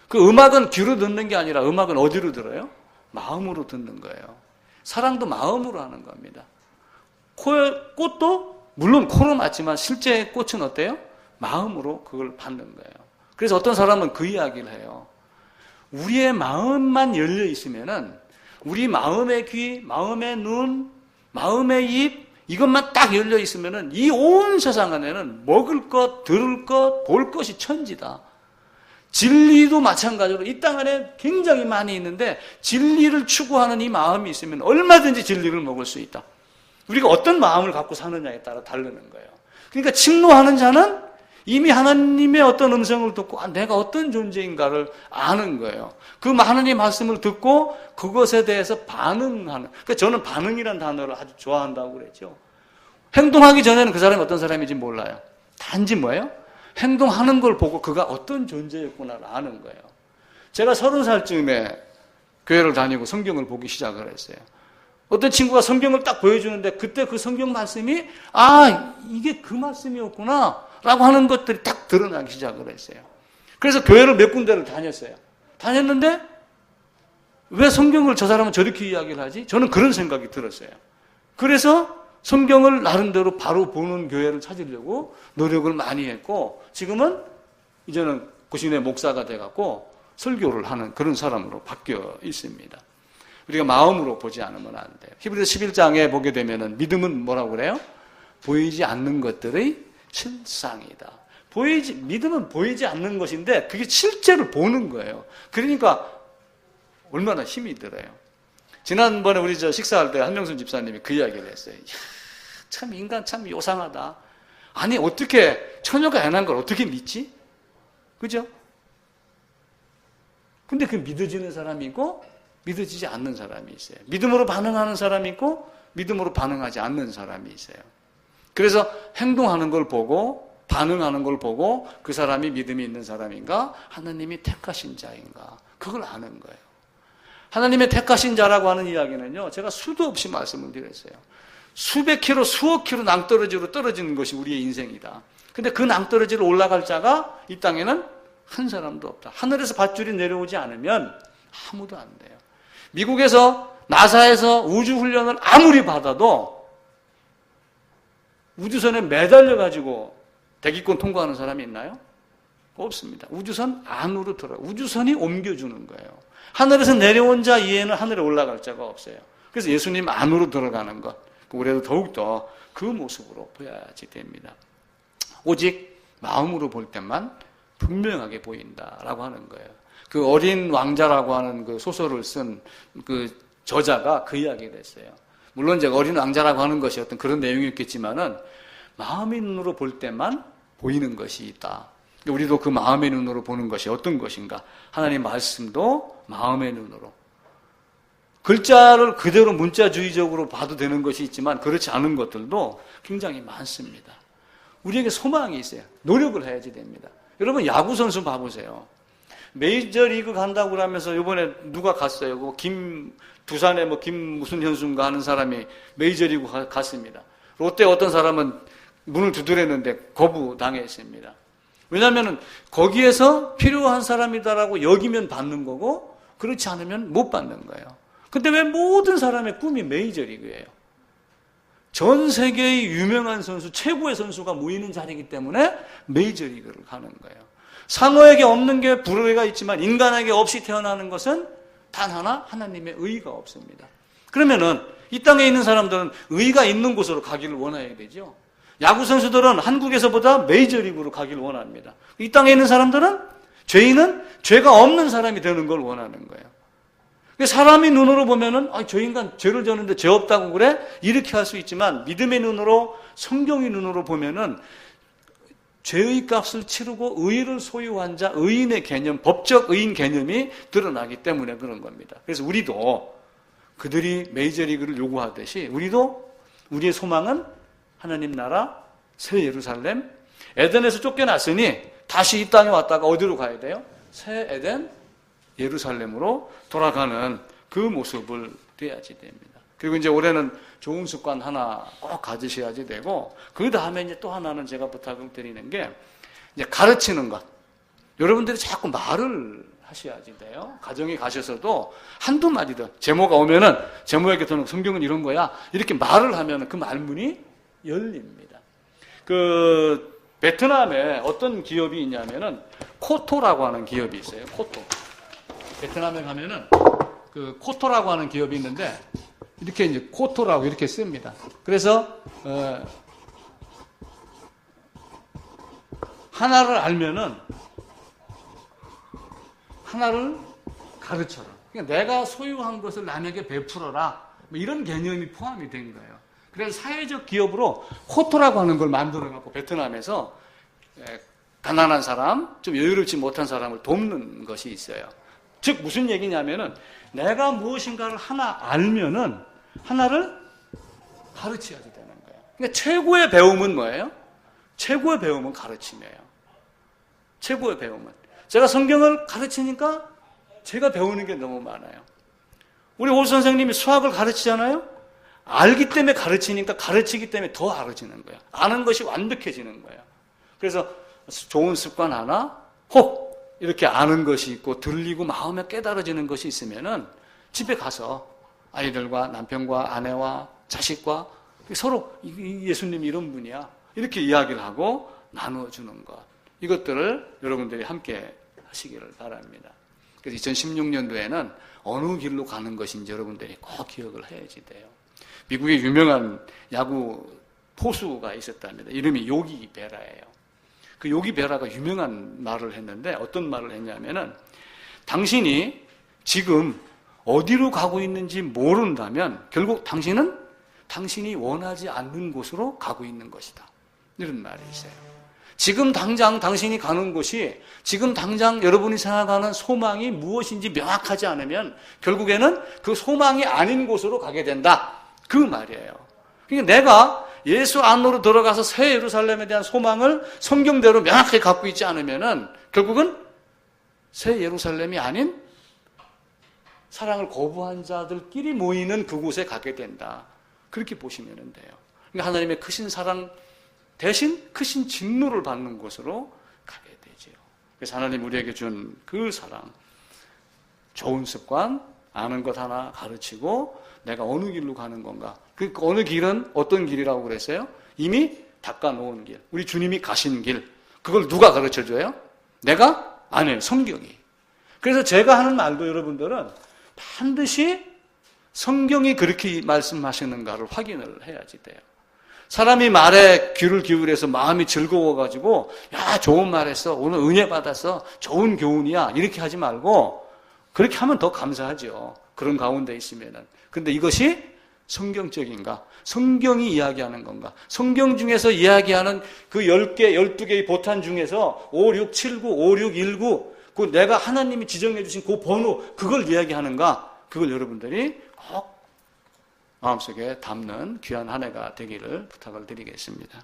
그 음악은 귀로 듣는 게 아니라 음악은 어디로 들어요? 마음으로 듣는 거예요. 사랑도 마음으로 하는 겁니다. 꽃도 물론 코로 맞지만 실제 꽃은 어때요? 마음으로 그걸 받는 거예요. 그래서 어떤 사람은 그 이야기를 해요. 우리의 마음만 열려 있으면은 우리 마음의 귀, 마음의 눈, 마음의 입 이것만 딱 열려 있으면은 이 온 세상 안에는 먹을 것, 들을 것, 볼 것이 천지다. 진리도 마찬가지로 이 땅 안에 굉장히 많이 있는데 진리를 추구하는 이 마음이 있으면 얼마든지 진리를 먹을 수 있다. 우리가 어떤 마음을 갖고 사느냐에 따라 다르는 거예요. 그러니까 침노하는 자는 이미 하나님의 어떤 음성을 듣고 내가 어떤 존재인가를 아는 거예요. 그 하나님의 말씀을 듣고 그것에 대해서 반응하는. 그러니까 저는 반응이라는 단어를 아주 좋아한다고 그랬죠. 행동하기 전에는 그 사람이 어떤 사람인지 몰라요. 단지 뭐예요? 행동하는 걸 보고 그가 어떤 존재였구나를 아는 거예요. 제가 30살쯤에 교회를 다니고 성경을 보기 시작을 했어요. 어떤 친구가 성경을 딱 보여주는데 그때 그 성경 말씀이 이게 그 말씀이었구나 라고 하는 것들이 딱 드러나기 시작을 했어요. 그래서 교회를 몇 군데를 다녔어요. 다녔는데 왜 성경을 저 사람은 저렇게 이야기를 하지? 저는 그런 생각이 들었어요. 그래서 성경을 나름대로 바로 보는 교회를 찾으려고 노력을 많이 했고 지금은 이제는 구신의 목사가 돼갖고 설교를 하는 그런 사람으로 바뀌어 있습니다. 우리가 마음으로 보지 않으면 안 돼요. 히브리서 11장에 보게 되면은 믿음은 뭐라고 그래요? 보이지 않는 것들의 실상이다. 믿음은 보이지 않는 것인데 그게 실제로 보는 거예요. 그러니까 얼마나 힘이 들어요. 지난번에 우리 식사할 때 한명순 집사님이 그 이야기를 했어요. 참 인간 참 요상하다. 아니 어떻게 처녀가 안 한 걸 어떻게 믿지? 그죠? 근데 그 믿어지는 사람이 있고 믿어지지 않는 사람이 있어요. 믿음으로 반응하는 사람이 있고 믿음으로 반응하지 않는 사람이 있어요. 그래서 행동하는 걸 보고 반응하는 걸 보고 그 사람이 믿음이 있는 사람인가 하나님이 택하신 자인가 그걸 아는 거예요. 하나님의 택하신 자라고 하는 이야기는요 제가 수도 없이 말씀을 드렸어요. 수백 킬로 수억 킬로 낭떠러지로 떨어지는 것이 우리의 인생이다. 근데 그 낭떠러지로 올라갈 자가 이 땅에는 한 사람도 없다. 하늘에서 밧줄이 내려오지 않으면 아무도 안 돼요. 미국에서 나사에서 우주훈련을 아무리 받아도 우주선에 매달려가지고 대기권 통과하는 사람이 있나요? 없습니다. 우주선 안으로 들어가요. 우주선이 옮겨주는 거예요. 하늘에서 내려온 자 이외에는 하늘에 올라갈 자가 없어요. 그래서 예수님 안으로 들어가는 것, 우리도 더욱더 그 모습으로 보여야지 됩니다. 오직 마음으로 볼 때만 분명하게 보인다라고 하는 거예요. 그 어린 왕자라고 하는 그 소설을 쓴 그 저자가 그 이야기를 했어요. 물론 이제 어린 왕자라고 하는 것이 어떤 그런 내용이었겠지만은 마음의 눈으로 볼 때만 보이는 것이 있다. 우리도 그 마음의 눈으로 보는 것이 어떤 것인가? 하나님 말씀도 마음의 눈으로. 글자를 그대로 문자주의적으로 봐도 되는 것이 있지만 그렇지 않은 것들도 굉장히 많습니다. 우리에게 소망이 있어요. 노력을 해야지 됩니다. 여러분 야구선수 봐보세요. 메이저리그 간다고 그러면서 이번에 누가 갔어요? 두산에 김 무슨 현수인가 하는 사람이 메이저리그 갔습니다. 롯데 어떤 사람은 문을 두드렸는데 거부당했습니다. 왜냐하면 거기에서 필요한 사람이다라고 여기면 받는 거고 그렇지 않으면 못 받는 거예요. 근데 왜 모든 사람의 꿈이 메이저리그예요? 전 세계의 유명한 선수, 최고의 선수가 모이는 자리이기 때문에 메이저리그를 가는 거예요. 상어에게 없는 게 불의가 있지만 인간에게 없이 태어나는 것은 단 하나, 하나님의 의가 없습니다. 그러면은 이 땅에 있는 사람들은 의가 있는 곳으로 가기를 원해야 되죠. 야구 선수들은 한국에서보다 메이저리그로 가기를 원합니다. 이 땅에 있는 사람들은 죄인은 죄가 없는 사람이 되는 걸 원하는 거예요. 사람이 눈으로 보면은 저 인간 죄를 졌는데 죄 없다고 그래? 이렇게 할 수 있지만 믿음의 눈으로, 성경의 눈으로 보면은 죄의 값을 치르고 의를 소유한 자, 의인의 개념, 법적 의인 개념이 드러나기 때문에 그런 겁니다. 그래서 우리도 그들이 메이저리그를 요구하듯이 우리도 우리의 소망은 하나님 나라, 새 예루살렘, 에덴에서 쫓겨났으니 다시 이 땅에 왔다가 어디로 가야 돼요? 새 에덴, 예루살렘으로 돌아가는 그 모습을 돼야지 됩니다. 그리고 이제 올해는 좋은 습관 하나 꼭 가지셔야지 되고, 그 다음에 이제 또 하나는 제가 부탁을 드리는 게 이제 가르치는 것. 여러분들이 자꾸 말을 하셔야지 돼요. 가정에 가셔서도 한두 마디든 제모가 오면은 제모에게 저는 성경은 이런 거야. 이렇게 말을 하면 그 말문이 열립니다. 그 베트남에 어떤 기업이 있냐면은 코토라고 하는 기업이 있어요. 코토. 베트남에 가면은 그 코토라고 하는 기업이 있는데 이렇게 이제 코토라고 이렇게 씁니다. 그래서 하나를 알면은 하나를 가르쳐라. 그러니까 내가 소유한 것을 남에게 베풀어라. 뭐 이런 개념이 포함이 된 거예요. 그래서 사회적 기업으로 코토라고 하는 걸 만들어갖고 베트남에서 가난한 사람, 좀 여유롭지 못한 사람을 돕는 것이 있어요. 즉 무슨 얘기냐면은 내가 무엇인가를 하나 알면은 하나를 가르쳐야지 되는 거예요. 그러니까 최고의 배움은 뭐예요? 최고의 배움은 가르침이에요. 최고의 배움은. 제가 성경을 가르치니까 제가 배우는 게 너무 많아요. 우리 올 선생님이 수학을 가르치잖아요. 알기 때문에 가르치니까 가르치기 때문에 더 알아지는 거예요. 아는 것이 완벽해지는 거예요. 그래서 좋은 습관 하나, 혹 이렇게 아는 것이 있고 들리고 마음에 깨달아지는 것이 있으면은 집에 가서 아이들과 남편과 아내와 자식과 서로 예수님이 이런 분이야 이렇게 이야기를 하고 나누어주는 것, 이것들을 여러분들이 함께 하시기를 바랍니다. 그래서 2016년도에는 어느 길로 가는 것인지 여러분들이 꼭 기억을 해야지 돼요. 미국에 유명한 야구 포수가 있었답니다. 이름이 요기 베라예요. 그 요기 베라가 유명한 말을 했는데 어떤 말을 했냐면은 당신이 지금 어디로 가고 있는지 모른다면 결국 당신은 당신이 원하지 않는 곳으로 가고 있는 것이다. 이런 말이 있어요. 지금 당장 당신이 가는 곳이 지금 당장 여러분이 생각하는 소망이 무엇인지 명확하지 않으면 결국에는 그 소망이 아닌 곳으로 가게 된다. 그 말이에요. 그러니까 내가 예수 안으로 들어가서 새 예루살렘에 대한 소망을 성경대로 명확하게 갖고 있지 않으면은 결국은 새 예루살렘이 아닌 사랑을 거부한 자들끼리 모이는 그곳에 가게 된다. 그렇게 보시면 돼요. 그러니까 하나님의 크신 사랑 대신 크신 진노를 받는 곳으로 가게 되죠. 그래서 하나님 우리에게 준 그 사랑, 좋은 습관, 아는 것 하나 가르치고 내가 어느 길로 가는 건가. 그 어느 길은 어떤 길이라고 그랬어요? 이미 닦아놓은 길. 우리 주님이 가신 길. 그걸 누가 가르쳐줘요? 내가? 아니에요. 성경이. 그래서 제가 하는 말도 여러분들은 반드시 성경이 그렇게 말씀하시는가를 확인을 해야지 돼요. 사람이 말에 귀를 기울여서 마음이 즐거워가지고 야 좋은 말 했어, 오늘 은혜 받았어, 좋은 교훈이야 이렇게 하지 말고 그렇게 하면 더 감사하죠. 그런 가운데 있으면은. 근데 이것이 성경적인가? 성경이 이야기하는 건가? 성경 중에서 이야기하는 그 10개, 12개의 보탄 중에서 5, 6, 7, 9, 5, 6, 1, 9 그 내가 하나님이 지정해 주신 그 번호 그걸 이야기하는가? 그걸 여러분들이 꼭 마음속에 담는 귀한 한 해가 되기를 부탁을 드리겠습니다.